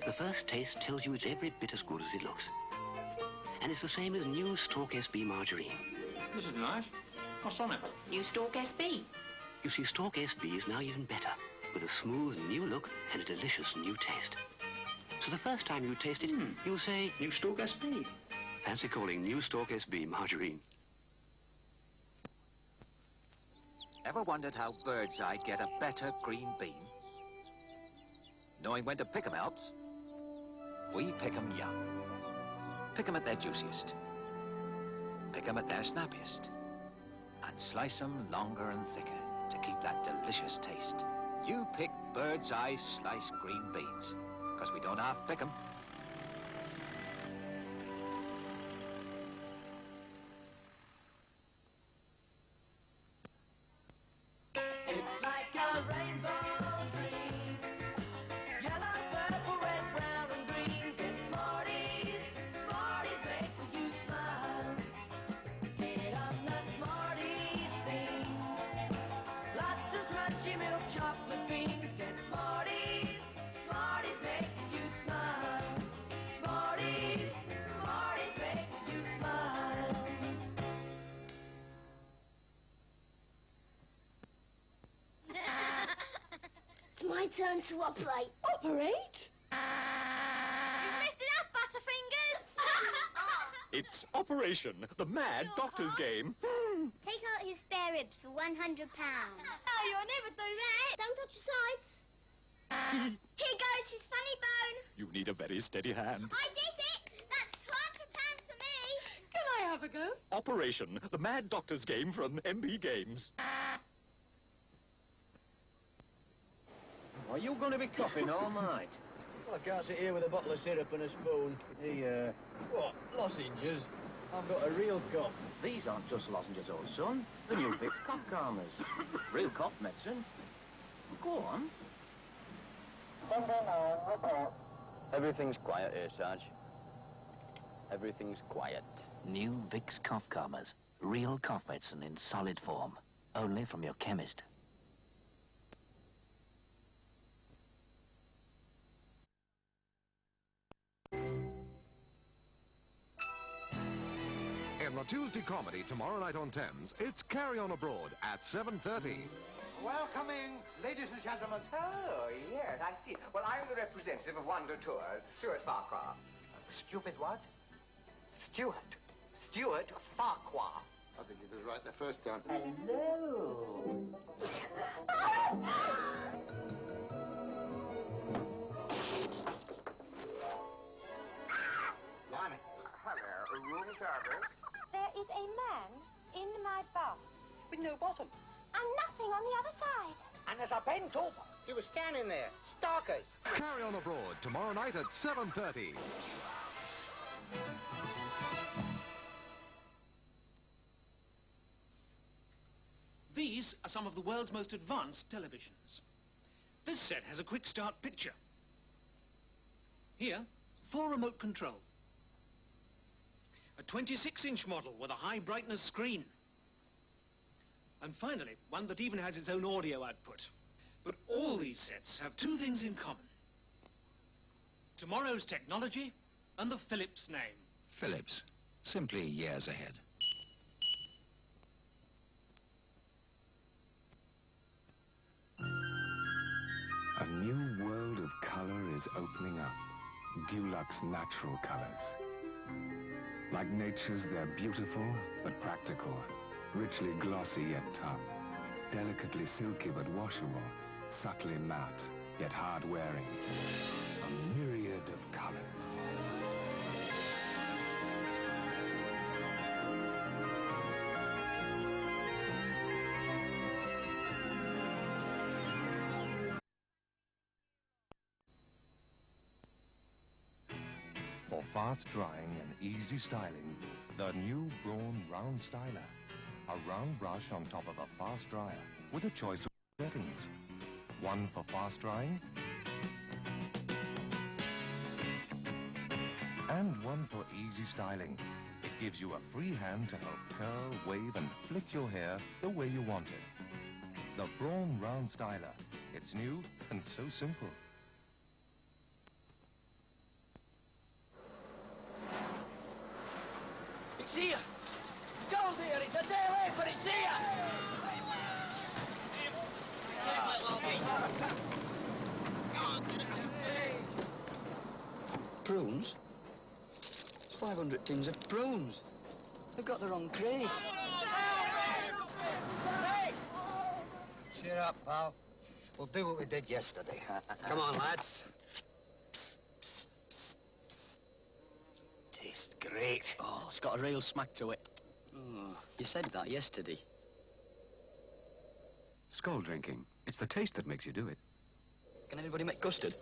The first taste tells you it's every bit as good as it looks. And it's the same as new Stork SB margarine.
This is nice. What's on it?
New Stork SB.
You see, Stork SB is now even better, with a smooth new look and a delicious new taste. So the first time you taste it, you'll say...
New Stork SB.
Fancy calling new Stork SB margarine.
Ever wondered how bird's eye get a better green bean? Knowing when to pick 'em helps. We pick 'em young. Pick 'em at their juiciest. Pick 'em at their snappiest. And slice 'em longer and thicker to keep that delicious taste. You pick bird's eye sliced green beans, 'cause we don't half pick 'em.
It's like a rainbow dream. Yellow, purple, red, brown, and green. Get Smarties. Smarties make you smile. Get on the Smarties scene. Lots of crunchy milk chocolate beans. Get Smarties. Smarties make you smile. Smarties. Smarties make you smile.
my turn to operate.
Operate?
You've missed enough, Butterfingers!
It's Operation, the Mad Doctor's Game.
Take out his spare ribs for £100. Oh, you'll never do that. Don't touch your sides. Here goes his funny bone.
You need a very steady hand.
I did it. That's £200 for me.
Can I have a go?
Operation, the Mad Doctor's Game from MB Games.
Are you going to be coughing all night?
Well, I can't sit here with a bottle of syrup and a spoon.
Hey,
What? Lozenges? I've got a real cough.
these aren't just lozenges, old son. The new Vicks cough calmers. Real cough medicine. Go on.
Everything's quiet here, Sarge. Everything's quiet.
New Vicks cough calmers. Real cough medicine in solid form. Only from your chemist.
In the Tuesday comedy tomorrow night on Thames, it's Carry On Abroad at 7:30.
Welcoming, ladies and gentlemen.
Oh, yes, I see. Well, I'm the representative of Wonder Tours, Stuart Farquhar.
Stupid what?
Stuart Farquhar.
I think he was right the first time.
Hello.
Blimey.
Hello, room service.
There is a man in my bath.
With no bottom.
And nothing on the other side.
And there's a bent top. He was standing there. Stalkers.
Carry On Abroad tomorrow night at 7:30.
These are some of the world's most advanced televisions. This set has a quick start picture. Here, full remote control. A 26-inch model with a high brightness screen. And finally, one that even has its own audio output. But all these sets have two things in common. Tomorrow's technology and the Philips name.
Philips, simply years ahead.
A new world of color is opening up. Dulux natural colors. Like nature's, they're beautiful but practical. Richly glossy yet tough. Delicately silky but washable. Subtly matte yet hard-wearing. A myriad of colors.
For fast drying and easy styling, the new Braun Round Styler. A round brush on top of a fast dryer with a choice of settings. One for fast drying and one for easy styling. It gives you a free hand to help curl, wave and flick your hair the way you want it. The Braun Round Styler. It's new and so simple.
It's here. Skull's here. It's a day late, but it's here.
Prunes? It's 500 tins of prunes. They've got the wrong crate.
Cheer up, pal. We'll do what we did yesterday.
Come on, lads. Tastes great. Oh, it's got a real smack to it. Oh, you said that yesterday.
Skull drinking. It's the taste that makes you do it.
Can anybody make custard?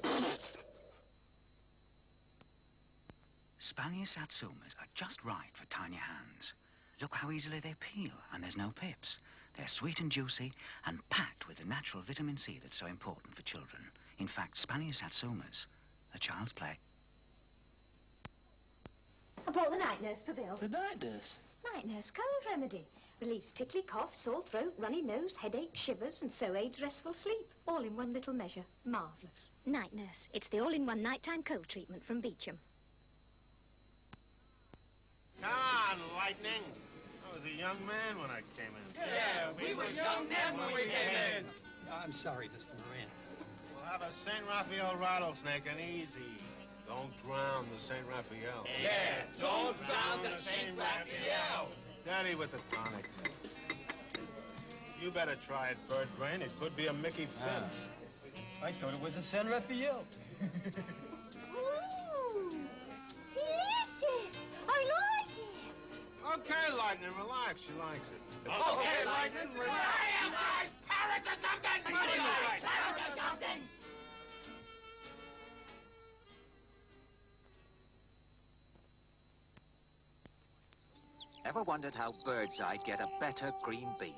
Spanish satsumas are just right for tiny hands. Look how easily they peel, and there's no pips. They're sweet and juicy and packed with the natural vitamin C that's so important for children. In fact, Spanish satsumas are child's play.
I brought the night nurse for Bill.
The night nurse?
Night nurse cold remedy. Relieves tickly cough, sore throat, runny nose, headache, shivers, and so aids restful sleep. All in one little measure. Marvellous.
Night Nurse. It's the all-in-one nighttime cold treatment from Beecham.
Come on, Lightning. I was a young man when I came in.
Yeah, we was young then when we came in.
I'm sorry, Mr. Moran.
We'll have a St. Raphael rattlesnake and easy. Don't drown the St. Raphael.
Yeah, don't drown the St. Raphael.
Daddy with the tonic. You better try it, Bird Brain. It could be a Mickey Finn.
I thought it was a San Raphael.
Ooh, delicious. I like it.
Okay, Lightning, relax. She likes it.
Okay, Lightning, relax. Guys, parrots or something! Parrots or something!
Ever wondered how bird's eye get a better green bean?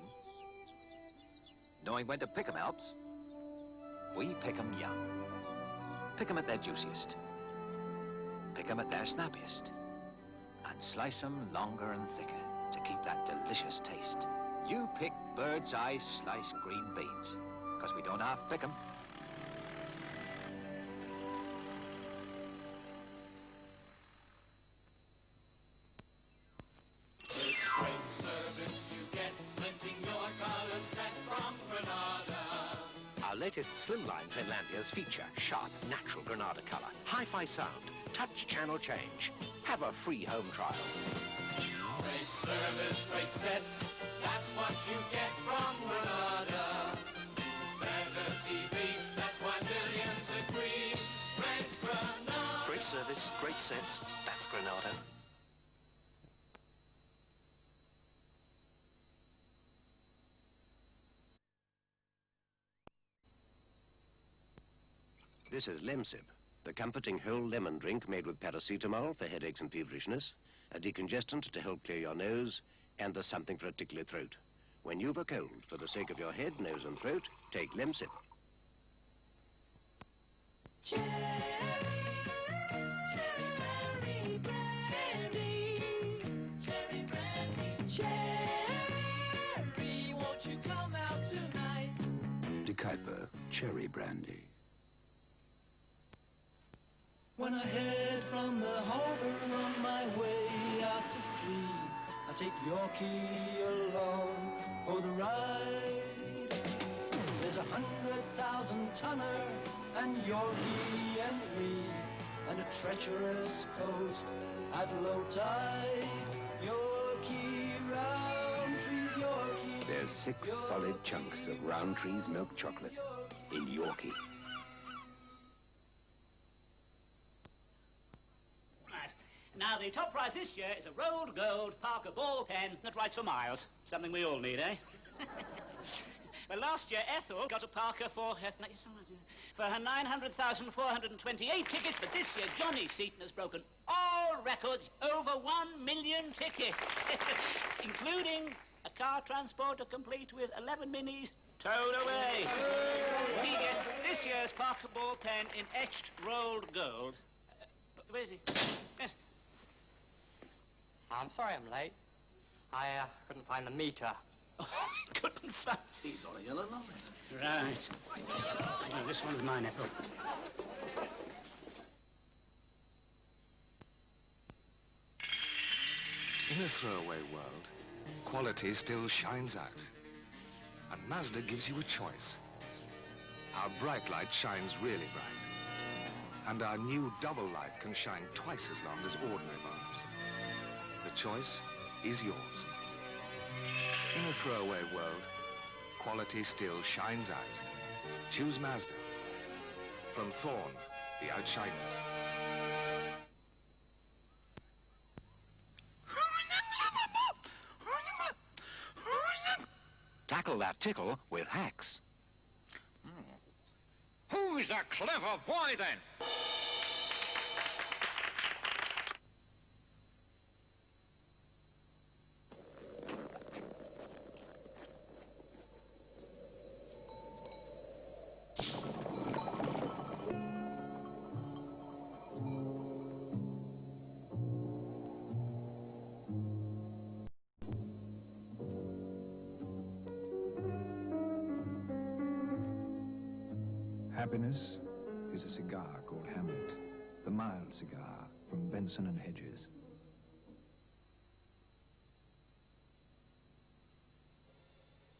Knowing when to pick 'em helps. We pick 'em young. Pick 'em at their juiciest. Pick 'em at their snappiest. And slice 'em longer and thicker to keep that delicious taste. You pick bird's eye sliced green beans, 'cause we don't half pick 'em.
It's great service you get, renting your color set from Granada.
Our latest slimline Finlandias feature sharp, natural Granada color, hi-fi sound, touch channel change. Have a free home trial.
Great service, great sets, that's what you get from Granada. It's better TV, that's why millions agree. Rent Granada.
Great service, great sets, that's Granada.
This is Lemsip, the comforting whole lemon drink made with paracetamol for headaches and feverishness, a decongestant to help clear your nose, and the something for a tickly throat. When you've a cold, for the sake of your head, nose and throat, take Lemsip.
Cherry, won't you come out tonight?
De Kuyper Cherry Brandy.
When I head from the harbor on my way out to sea, I take Yorkie along for the ride. There's 100,000 tonner and Yorkie and me, and a treacherous coast at low tide. Yorkie, Roundtree's Yorkie.
There's 6 solid chunks of Roundtree's milk chocolate in Yorkie.
Now, the top prize this year is a rolled gold Parker ball pen that writes for miles. Something we all need, eh? Well, last year, Ethel got a Parker for her 900,428 tickets, but this year, Johnny Seaton has broken all records, over 1 million tickets, including a car transporter complete with 11 minis towed away. He gets this year's Parker ball pen in etched rolled gold. Where is he? Yes.
I'm sorry I'm late. I couldn't find the meter.
Couldn't find...
He's on a yellow line.
Right. Well, this one's mine, Ethel.
In a throwaway world, quality still shines out. And Mazda gives you a choice. Our bright light shines really bright. And our new double light can shine twice as long as ordinary bulbs. The choice is yours. In a throwaway world, quality still shines out. Choose Mazda. From Thorn, the Outshiners.
Tackle that tickle with hacks.
Who's a clever boy, then?
Happiness is a cigar called Hamlet, the mild cigar from Benson and Hedges.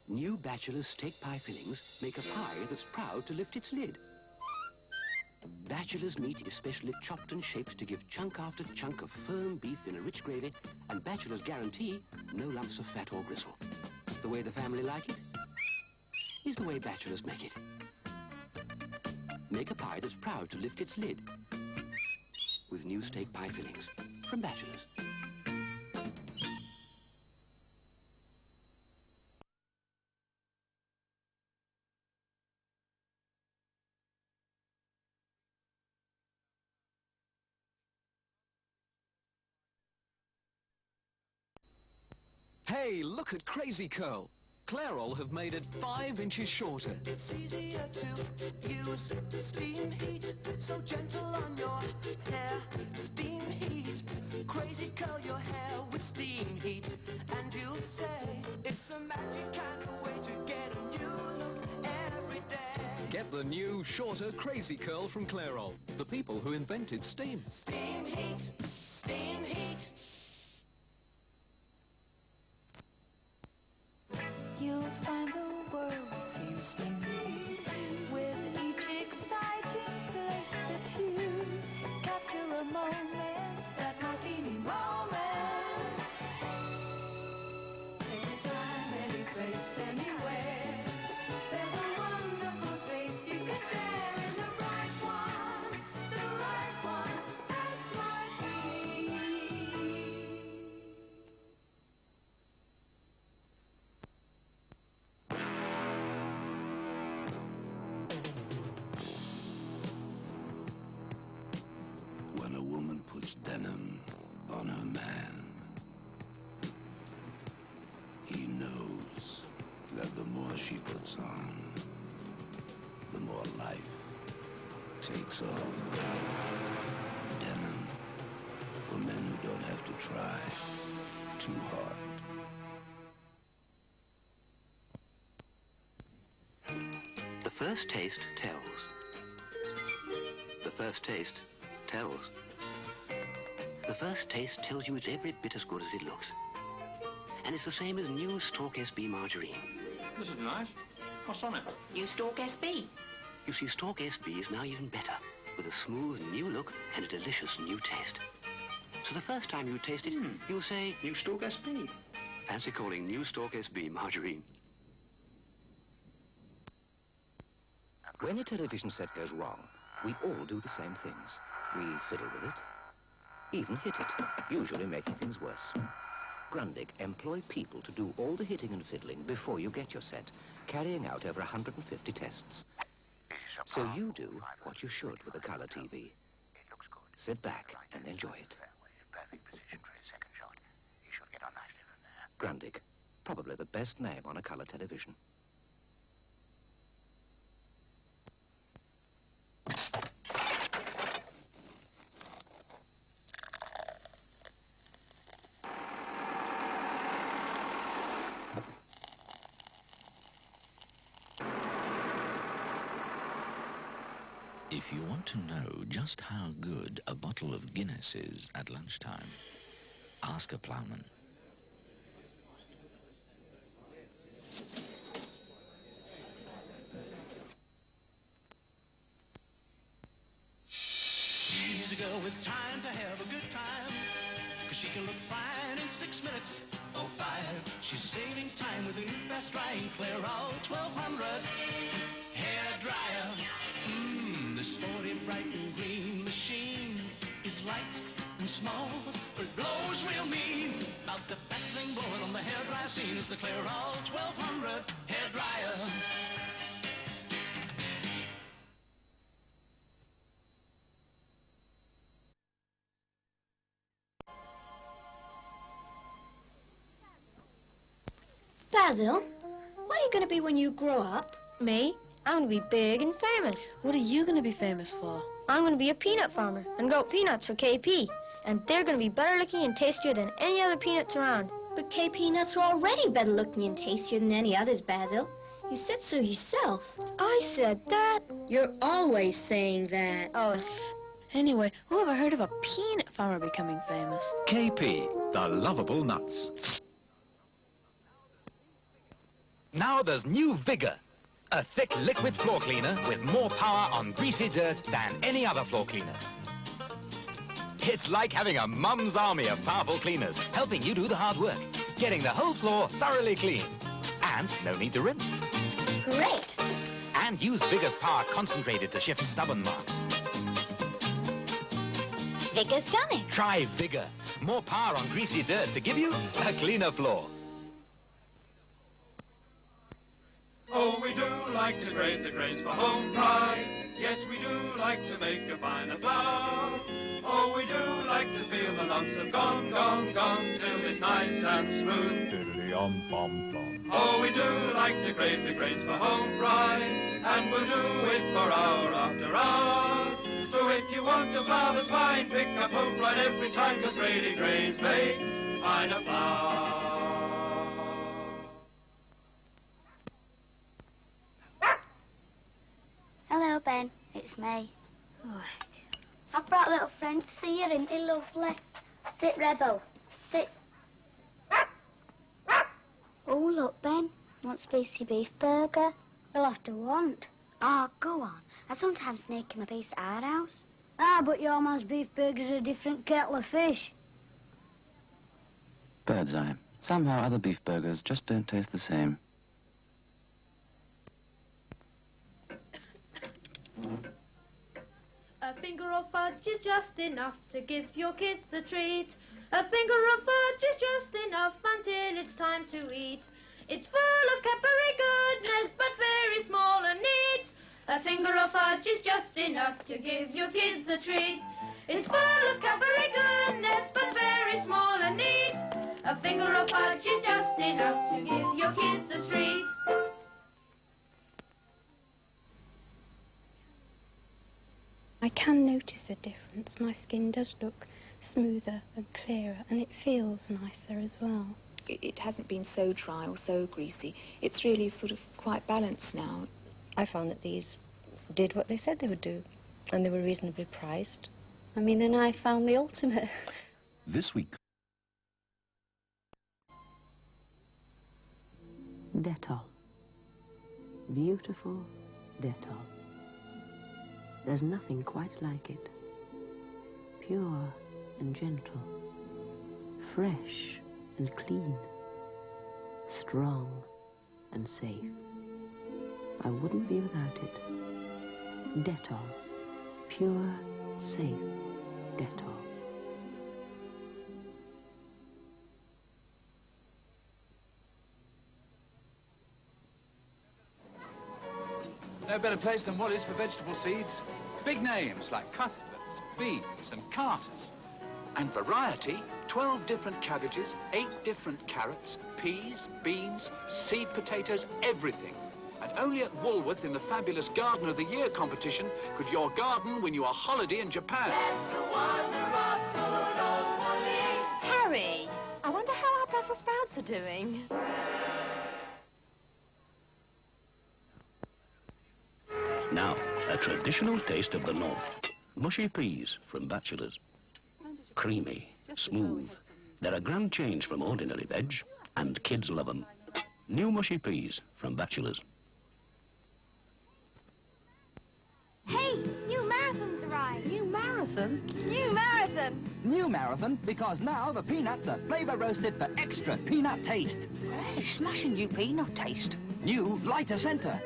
New bachelor's steak pie fillings make a pie that's proud to lift its lid. Bachelor's meat is specially chopped and shaped to give chunk after chunk of firm beef in a rich gravy, and Bachelor's guarantee no lumps of fat or gristle. The way the family like it is the way Bachelors make it. Make a pie that's proud to lift its lid with new steak pie fillings from Bachelors.
Hey, look at Crazy Curl. Clairol have made it 5 inches shorter.
It's easier to use steam heat, so gentle on your hair. Steam heat, crazy curl your hair with steam heat, and you'll say it's a magic kind of way to get a new look every day.
Get the new, shorter Crazy Curl from Clairol, the people who invented steam.
Steam heat, steam heat.
You'll find the world seems new with each exciting place that you capture a moment, that martini moment. Anytime, any place, anywhere, there's a wonderful taste you can share in the right one, that's martini.
When a woman puts denim on her man, he knows that the more she puts on, the more life takes off. Denim for men who don't have to try too hard.
The first taste tells. The first taste tells. The first taste tells you it's every bit as good as it looks. And it's the same as new Stork SB margarine.
This is nice. What's on it?
New Stork SB.
You see, Stork SB is now even better, with a smooth new look and a delicious new taste. So the first time you taste it, you'll say, New Stork SB. Fancy calling new Stork SB margarine. When a television set goes wrong, we all do the same things. We fiddle with it, even hit it, usually making things worse. Grundig employ people to do all the hitting and fiddling before you get your set, carrying out over 150 tests. So you do what you should with a colour TV. Sit back and enjoy it. Grundig, probably the best name on a colour television.
If you want to know just how good a bottle of Guinness is at lunchtime, ask a ploughman.
She's a girl with time to have a good time, 'cause she can look fine in 6 minutes or 5. She's saving time with a new fast drying Clairol 1200 hair dryer. This sporty bright and green machine is light and small, but it blows real mean. About the best thing blowing on the hair dryer scene is the Clairol 1200 hair dryer.
Basil, what are you going to be when you grow up? Me? I'm going to be big and famous.
What are you going to be famous for?
I'm going to be a peanut farmer and grow peanuts for KP. And they're going to be better looking and tastier than any other peanuts around. But KP nuts are already better looking and tastier than any others, Basil. You said so yourself. I said that. You're always saying that. Oh.
Anyway, who ever heard of a peanut farmer becoming famous?
KP, the lovable nuts. Now there's new vigor.
A thick liquid floor cleaner with more power on greasy dirt than any other floor cleaner. It's like having a mum's army of powerful cleaners helping you do the hard work, getting the whole floor thoroughly clean. And no need to rinse.
Great.
And use Vigor's power concentrated to shift stubborn marks.
Vigor's done it.
Try Vigor. More power on greasy dirt to give you a cleaner floor.
Oh, we do like to grate the grains for home pride. Yes, we do like to make a finer flour. Oh, we do like to feel the lumps have gone, gone, gone, till it's nice and smooth.
Diddly-um-bum-bum.
Oh, we do like to grate the grains for home pride, and we'll do it for hour after hour. So if you want a flour that's fine, pick up home pride every time, 'cause grating grains make finer flour.
Hello, Ben. It's me. I've brought a little friend to see you, isn't he lovely? Sit, Rebel. Sit. Oh, look, Ben. Want spicy beef burger? You'll have to want. Oh, go on. I sometimes sneak him a piece at our house. Ah, but your man's beef burger's a different kettle of fish.
Birdseye. Somehow other beef burgers just don't taste the same.
A finger of fudge is just enough to give your kids a treat. A finger of fudge is just enough until it's time to eat. It's full of capillary goodness, but very small and neat. A finger of fudge is just enough to give your kids a treat. It's full of capillary goodness, but very small and neat. A finger of fudge is just enough to give your kids a treat.
I can notice a difference. My skin does look smoother and clearer, and it feels nicer as well.
It hasn't been so dry or so greasy. It's really sort of quite balanced now.
I found that these did what they said they would do, and they were reasonably priced. I mean, and I found the ultimate.
This week.
Dettol. Beautiful Dettol. There's nothing quite like it. Pure and gentle. Fresh and clean. Strong and safe. I wouldn't be without it. Dettol. Pure, safe Dettol.
No better place than Wallis for vegetable seeds. Big names like Cuthberts, Beans and Carters. And variety, 12 different cabbages, 8 different carrots, peas, beans, seed potatoes, everything. And only at Woolworth in the fabulous Garden of the Year competition could your garden win you a holiday in Japan.
That's the wonder of good old Wallis.
Harry, I wonder how our Brussels sprouts are doing.
Now, a traditional taste of the North. Mushy peas from Bachelors. Creamy, smooth. They're a grand change from ordinary veg, and kids love them. New mushy peas from Bachelors.
Hey, new marathon's arrived.
New marathon?
New marathon.
New marathon because now the peanuts are flavour roasted for extra peanut taste. Hey, smashing new peanut taste. New lighter centre.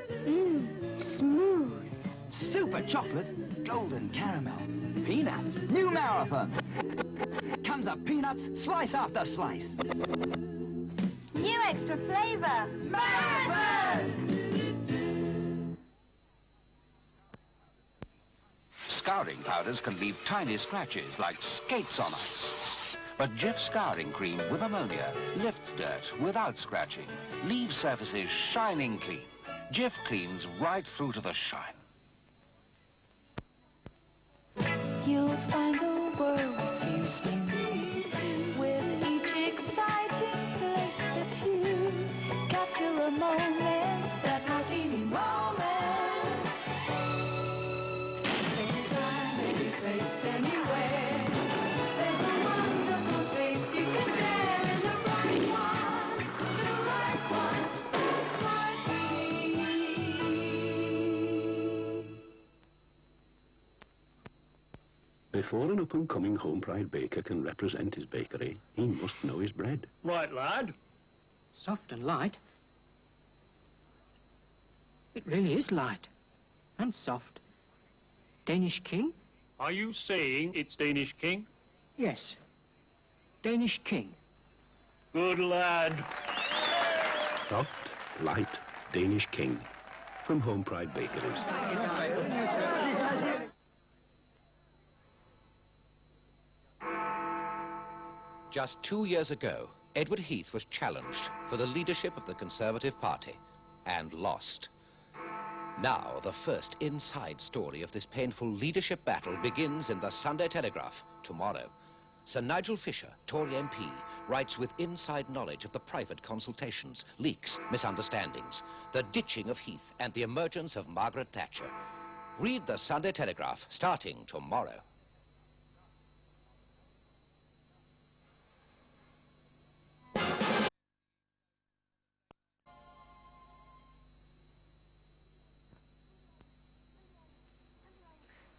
Smooth.
Super chocolate, golden caramel. Peanuts. New marathon. Comes up peanuts, slice after slice.
New extra flavour. Marathon!
Scouring powders can leave tiny scratches like skates on ice. But Jif Scouring Cream with ammonia lifts dirt without scratching, leaves surfaces shining clean. Jif cleans right through to the shine.
You'll find the world seems new with each exciting place that you capture a moment, that martini moment. Anytime, any place, anywhere. There's a wonderful taste you can share in the right one, the right one. It's martini.
Before an up-and-coming home pride baker can represent his bakery, he must know his bread.
Right, lad.
Soft and light. It really is light and soft. Danish King?
Are you saying it's Danish King?
Yes. Danish King.
Good lad.
Soft, light, Danish King. From Home Pride Bakeries.
Just 2 years ago, Edward Heath was challenged for the leadership of the Conservative Party and lost. Now, the first inside story of this painful leadership battle begins in the Sunday Telegraph tomorrow. Sir Nigel Fisher, Tory MP, writes with inside knowledge of the private consultations, leaks, misunderstandings, the ditching of Heath and the emergence of Margaret Thatcher. Read the Sunday Telegraph starting tomorrow.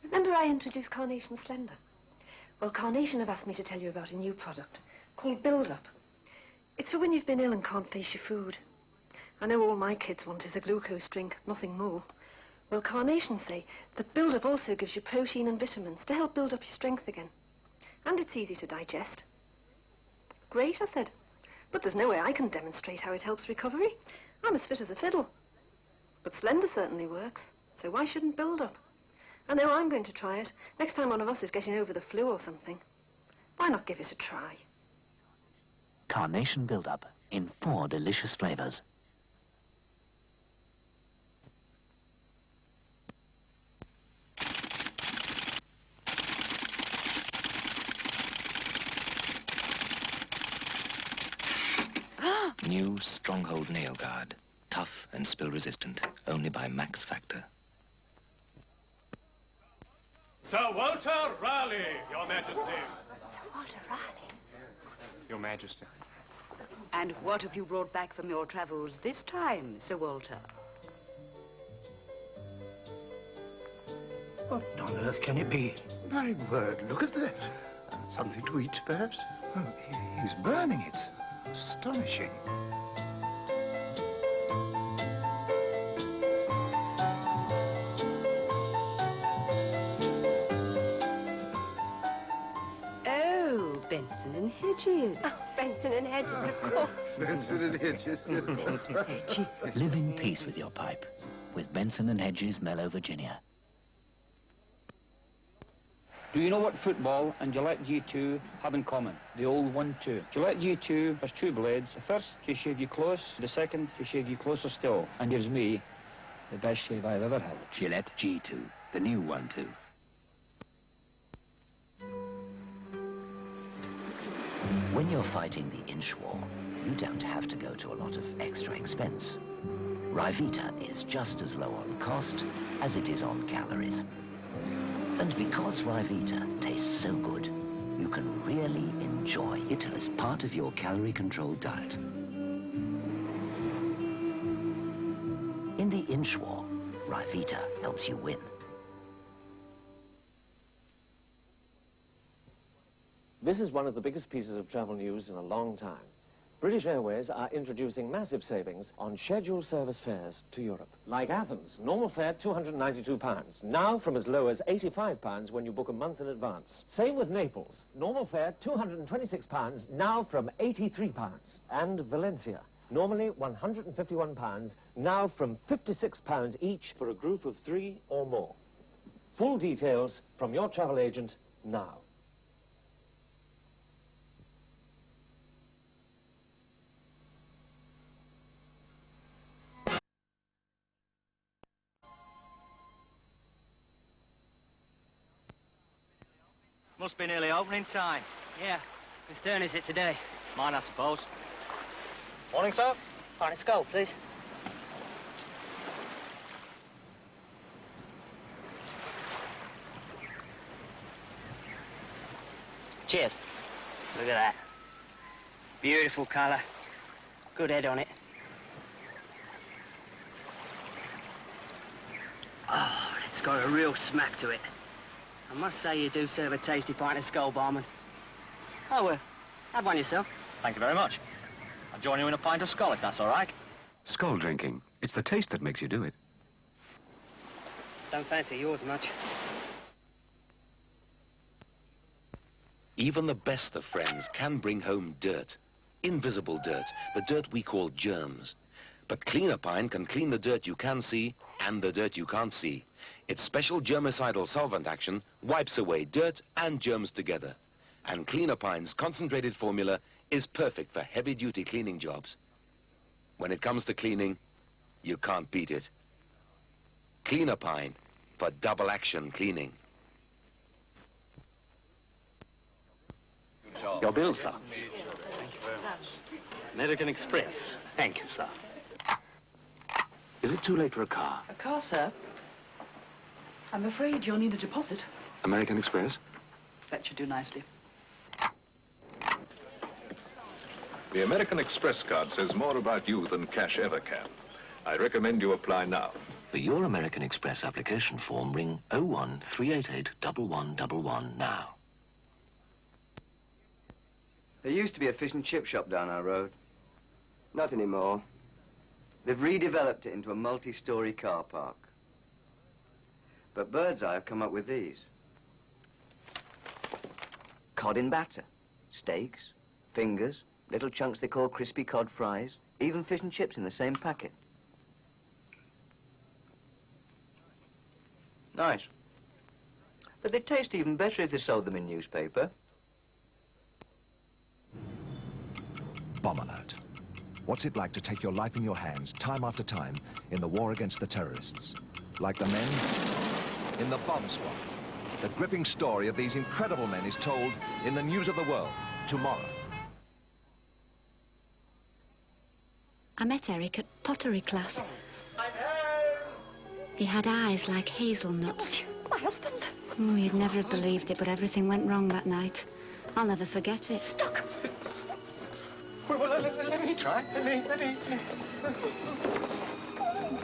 Remember I introduced Carnation Slender? Well, Carnation have asked me to tell you about a new product called Build Up. It's for when you've been ill and can't face your food. I know all my kids want is a glucose drink, nothing more. Well, Carnation say that Build Up also gives you protein and vitamins to help build up your strength again. And it's easy to digest. Great, I said. But there's no way I can demonstrate how it helps recovery. I'm as fit as a fiddle. But Slender certainly works, so why shouldn't Build Up? I know I'm going to try it. Next time one of us is getting over the flu or something. Why not give it a try?
Carnation Build-Up in 4 delicious flavors.
New Stronghold Nail Guard. Tough and spill-resistant. Only by Max Factor.
Sir Walter Raleigh, Your Majesty.
Sir Walter Raleigh.
Your Majesty.
And what have you brought back from your travels this time, Sir Walter?
What on earth can it be?
My word, look at that. Something to eat, perhaps? Oh, he's burning it. Astonishing.
Oh, Benson and Hedges.
Benson and Hedges, of course.
Benson and Hedges.
Live in peace with your pipe with Benson and Hedges Mellow Virginia.
Do you know what football and Gillette G2 have in common? The old 1-2. Gillette G2 has 2 blades. The first to shave you close, the second to shave you closer still, and gives me the best shave I've ever had.
Gillette G2, the new 1-2.
When you're fighting the inch war, you don't have to go to a lot of extra expense. Ryvita is just as low on cost as it is on calories. And because Ryvita tastes so good, you can really enjoy it as part of your calorie-controlled diet. In the inch war, Ryvita helps you win.
This is one of the biggest pieces of travel news in a long time. British Airways are introducing massive savings on scheduled service fares to Europe. Like Athens, normal fare £292, now from as low as £85 when you book a month in advance. Same with Naples, normal fare £226, now from £83. And Valencia, normally £151, now from £56 each for a group of 3 or more. Full details from your travel agent now.
Must be nearly opening time.
Yeah. Whose turn is it today?
Mine, I suppose.
Morning, sir. Fine, let's go, please. Cheers. Look at that. Beautiful colour. Good head on it. Oh, it's got a real smack to it.
I must say you do serve a tasty pint of Skull, barman. Oh, have one yourself.
Thank you very much. I'll join you in a pint of Skull, if that's all right.
Skull drinking. It's the taste that makes you do it.
Don't fancy yours much.
Even the best of friends can bring home dirt. Invisible dirt, the dirt we call germs. But Cleaner Pine can clean the dirt you can see and the dirt you can't see. Its special germicidal solvent action wipes away dirt and germs together. And Cleaner Pine's concentrated formula is perfect for heavy-duty cleaning jobs. When it comes to cleaning, you can't beat it. Cleaner Pine for double-action cleaning.
Your bill, sir. American Express. Thank you, sir.
Is it too late for a car?
A car, sir? I'm afraid you'll need a deposit.
American Express?
That should do nicely.
The American Express card says more about you than cash ever can. I recommend you apply now.
For your American Express application form, ring 01388 now.
There used to be a fish and chip shop down our road. Not anymore. They've redeveloped it into a multi-story car park. But Birdseye have come up with these. Cod in batter, steaks, fingers, little chunks they call crispy cod fries, even fish and chips in the same packet. Nice. But they'd taste even better if they sold them in newspaper.
Bomb alert. What's it like to take your life in your hands time after time in the war against the terrorists? Like the men in the bomb squad. The gripping story of these incredible men is told in the News of the World tomorrow.
I met Eric at pottery class. He had eyes like hazelnuts.
My husband.
Oh, you'd never have believed it, but everything went wrong that night. I'll never forget it.
Stuck.
Well, let me try. Let me.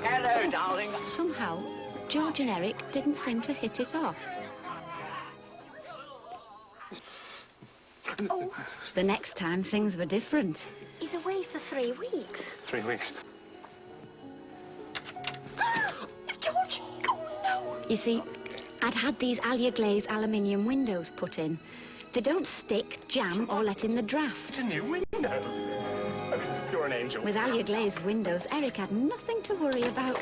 Hello, darling. Somehow, George and Eric didn't seem to hit it off.
Oh.
The next time, things were different.
He's away for 3 weeks.
3 weeks.
George! Oh, no!
You see, I'd had these Allier Glaze aluminium windows put in. They don't stick, jam, or let in the draft.
It's a new window. You're an angel.
With Allier Glazed windows, Eric had nothing to worry about.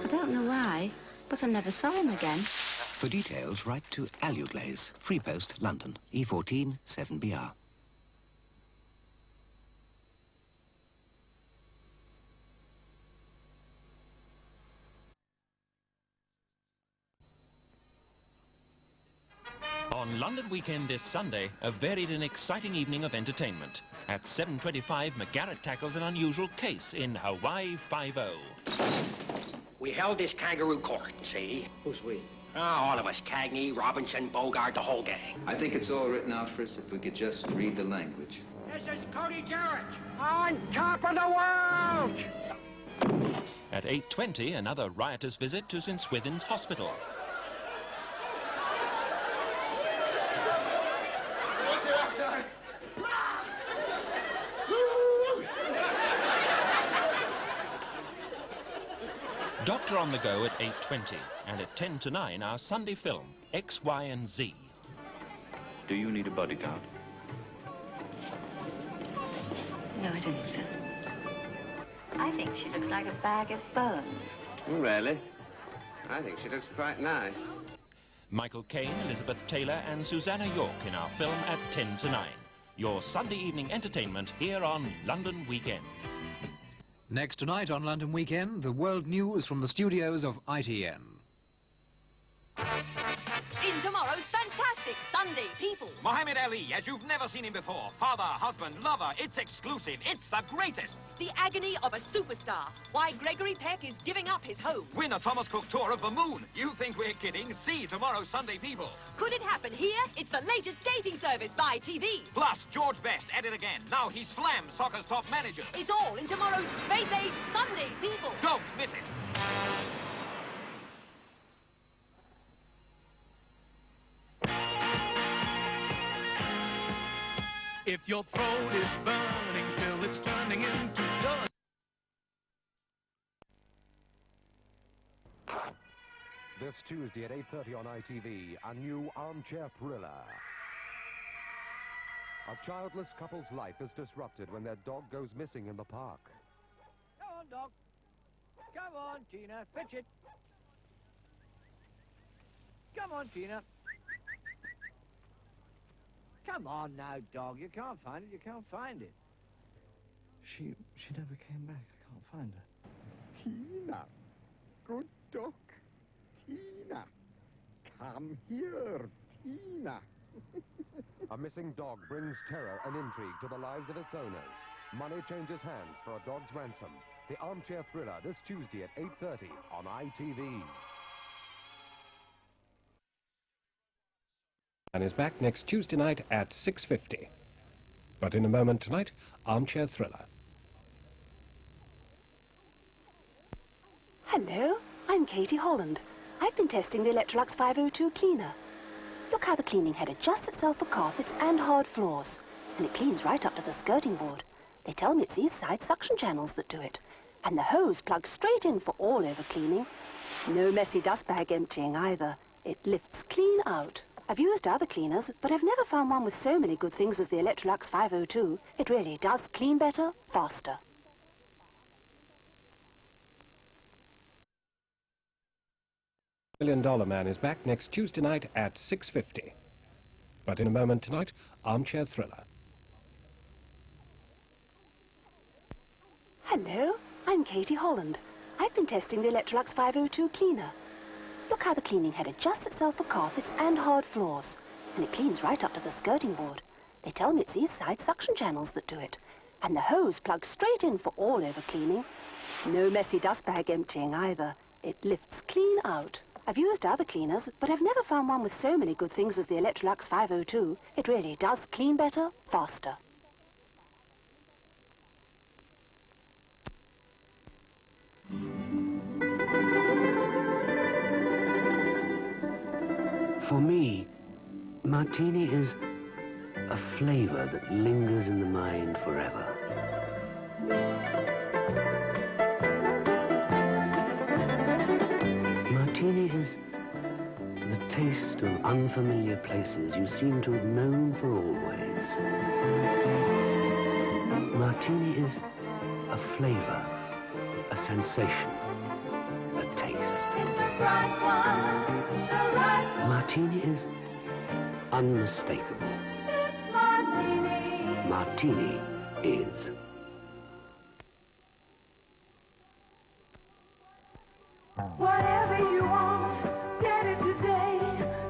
I don't know why, but I never saw him again.
For details, write to Aluglaze, Free Post, London, E14 7BR.
On London Weekend this Sunday, a varied and exciting evening of entertainment. At 7:25, McGarrett tackles an unusual case in Hawaii Five-0.
We held this kangaroo court, see?
Who's we?
Oh, all of us. Cagney, Robinson, Bogart, the whole gang.
I think it's all written out for us if we could just read the language.
This is Cody Jarrett, on top of the world!
At 8:20, another riotous visit to St. Swithin's Hospital. Doctor on the Go at 8:20, and at 10 to 9, our Sunday film, X, Y, and Z.
Do you need a bodyguard?
No, I don't think so.
I think she looks like a bag of bones.
Really? I think she looks quite nice.
Michael Caine, Elizabeth Taylor, and Susanna York in our film at 10 to 9. Your Sunday evening entertainment here on London Weekend.
Next tonight on London Weekend, the world news from the studios of ITN.
In tomorrow's fantastic Sunday People.
Muhammad Ali, as you've never seen him before. Father, husband, lover. It's exclusive. It's the greatest.
The agony of a superstar. Why Gregory Peck is giving up his home.
Win a Thomas Cook tour of the moon. You think we're kidding? See tomorrow's Sunday People.
Could it happen here? It's the latest dating service by TV.
Plus, George Best at it again. Now he's Slam, soccer's top manager.
It's all in tomorrow's Space Age Sunday People.
Don't miss it.
If your throat is burning till it's turning into dust.
This Tuesday at 8:30 on ITV, a new armchair thriller. A childless couple's life is disrupted when their dog goes missing in the park.
Come on, dog. Come on, Gina. Fetch it. Come on, Gina. Come on now, dog. You can't find it. You can't find it.
She never came back. I can't find her.
Tina. Good dog. Tina. Come here, Tina.
A missing dog brings terror and intrigue to the lives of its owners. Money changes hands for a dog's ransom. The armchair thriller this Tuesday at 8:30 on ITV. And is back next Tuesday night at 6:50. But in a moment tonight, armchair thriller.
Hello, I'm Katie Holland. I've been testing the Electrolux 502 cleaner. Look how the cleaning head adjusts itself for carpets and hard floors. And it cleans right up to the skirting board. They tell me it's these side suction channels that do it. And the hose plugs straight in for all-over cleaning. No messy dust bag emptying either. It lifts clean out. I've used other cleaners, but I've never found one with so many good things as the Electrolux 502. It really does clean better, faster.
$1 Million Man is back next Tuesday night at 6:50. But in a moment tonight, armchair thriller.
Hello, I'm Katie Holland. I've been testing the Electrolux 502 cleaner. Look how the cleaning head adjusts itself for carpets and hard floors. And it cleans right up to the skirting board. They tell me it's these side suction channels that do it. And the hose plugs straight in for all-over cleaning. No messy dust bag emptying either. It lifts clean out. I've used other cleaners, but I've never found one with so many good things as the Electrolux 502. It really does clean better, faster.
For me, martini is a flavor that lingers in the mind forever. Martini is the taste of unfamiliar places you seem to have known for always. Martini is a flavor, a sensation, a taste. Martini is unmistakable. Martini is.
Whatever you want, get it today.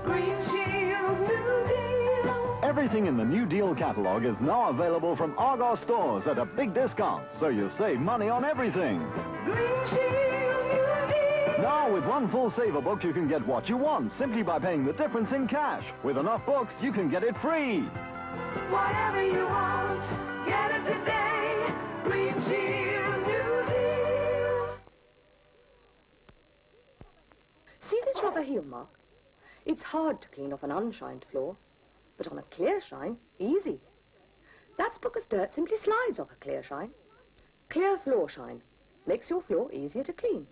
Green Shield New Deal.
Everything in the New Deal catalog is now available from Argos stores at a big discount, so you save money on everything.
Green Shield New Deal.
Now, with one full saver book, you can get what you want simply by paying the difference in cash. With enough books, you can get it free.
Whatever you want, get it today. Green Shield New Deal.
See this rubber heel mark? It's hard to clean off an unshined floor, but on a clear shine, easy. That's because dirt simply slides off a clear shine. Clear floor shine makes your floor easier to clean.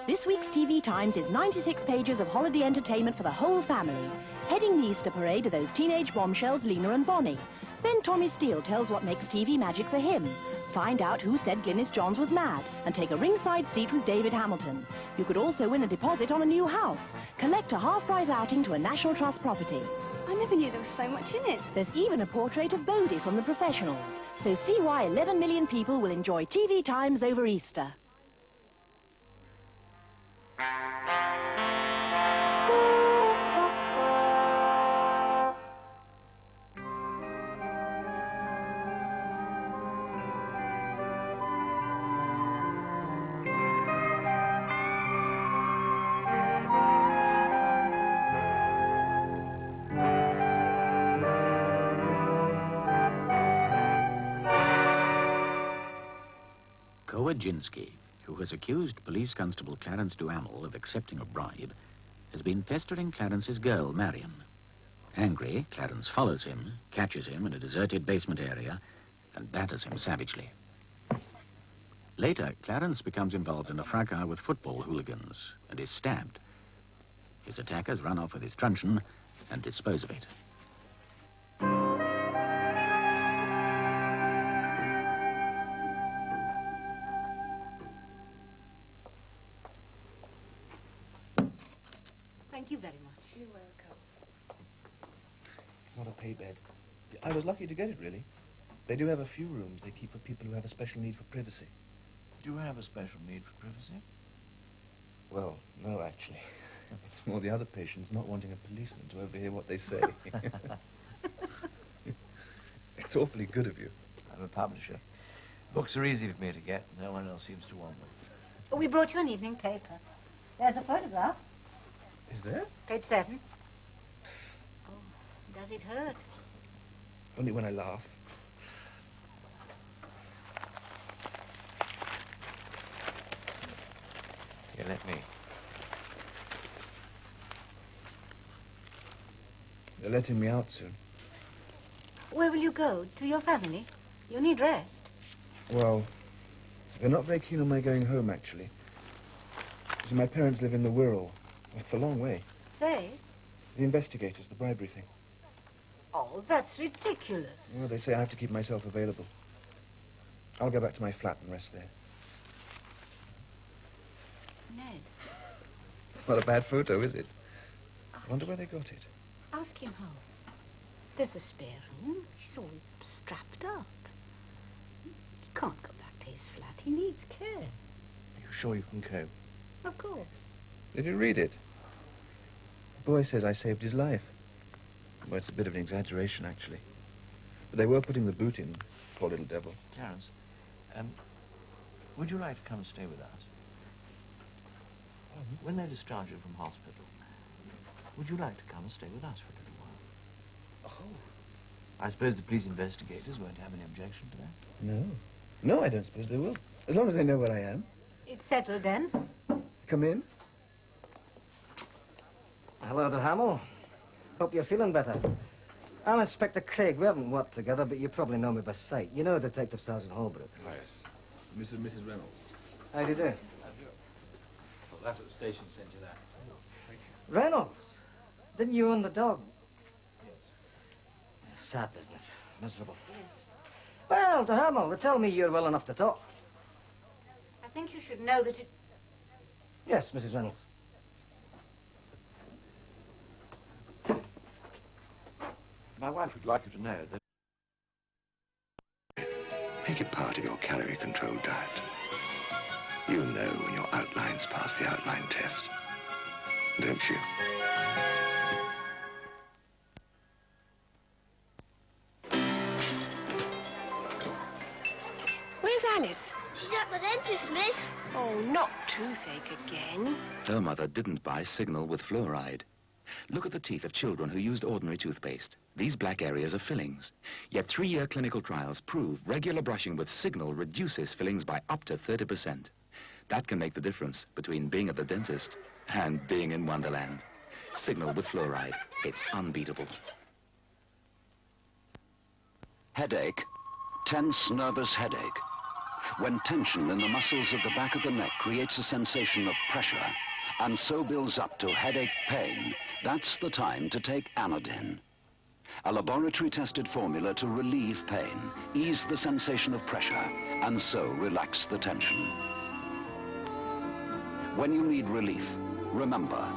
This week's TV Times is 96 pages of holiday entertainment for the whole family. Heading the Easter parade are those teenage bombshells Lena and Bonnie. Then Tommy Steele tells what makes TV magic for him. Find out who said Glynis Johns was mad and take a ringside seat with David Hamilton. You could also win a deposit on a new house. Collect a half-price outing to a National Trust property.
I never knew there was so much in it.
There's even a portrait of Bodie from The Professionals. So see why 11 million people will enjoy TV Times over Easter.
Kowalczynski, who has accused Police Constable Clarence Duhamel of accepting a bribe, has been pestering Clarence's girl, Marion. Angry, Clarence follows him, catches him in a deserted basement area, and batters him savagely. Later, Clarence becomes involved in a fracas with football hooligans and is stabbed. His attackers run off with his truncheon and dispose of it.
Thank you very much.
You're welcome.
It's not a pay bed. I was lucky to get it, really. They do have a few rooms they keep for people who have a special need for privacy.
Do you have a special need for privacy?
Well, no, actually. It's more the other patients not wanting a policeman to overhear what they say. It's awfully good of you.
I'm a publisher. Books are easy for me to get. No one else seems to want them.
We brought you an evening paper. There's a photograph.
Is there?
Page 7. Oh, does it hurt?
Only when I laugh.
Here, let me.
They're letting me out soon.
Where will you go? To your family? You need rest.
Well, they're not very keen on my going home, actually. See, my parents live in the Wirral. It's a long way.
They?
The investigators, the bribery thing.
Oh, that's ridiculous.
Well, they say I have to keep myself available. I'll go back to my flat and rest there.
Ned.
It's not a bad photo, is it? I wonder where they got it.
Ask him home. There's a spare room. He's all strapped up. He can't go back to his flat. He needs care.
Are you sure you can cope?
Of course.
Did you read it? The boy says I saved his life. Well, it's a bit of an exaggeration, actually. But they were putting the boot in, poor little devil.
Clarence, would you like to come and stay with us? When they discharge you from hospital, would you like to come and stay with us for a little while?
Oh.
I suppose the police investigators won't have any objection to that?
No. No, I don't suppose they will. As long as they know where I am.
It's settled then.
Come in.
Hello to Hamill. Hope you're feeling better. I'm Inspector Craig. We haven't worked together, but you probably know me by sight. You know Detective Sergeant Holbrook.
Yes. Mrs. and Mrs. Reynolds.
How do you do?
Well, that's at the station sent you that. Thank you.
Reynolds? Didn't you own the dog? Yes. Sad business. Miserable.
Yes.
Well, to Hamill, they tell me you're well enough to talk.
I think you should know that it...
Yes, Mrs. Reynolds.
My wife would like you to know that...
Make it part of your calorie-controlled diet. You know when your outlines pass the outline test, don't you?
Where's Alice?
She's at the dentist, miss.
Oh, not toothache again.
Her mother didn't buy Signal with fluoride. Look at the teeth of children who used ordinary toothpaste. These black areas are fillings. Yet 3-year clinical trials prove regular brushing with Signal reduces fillings by up to 30%. That can make the difference between being at the dentist and being in Wonderland. Signal with fluoride. It's unbeatable.
Headache. Tense, nervous headache. When tension in the muscles of the back of the neck creates a sensation of pressure and so builds up to headache pain, that's the time to take Anodin. A laboratory-tested formula to relieve pain, ease the sensation of pressure, and so relax the tension. When you need relief, remember,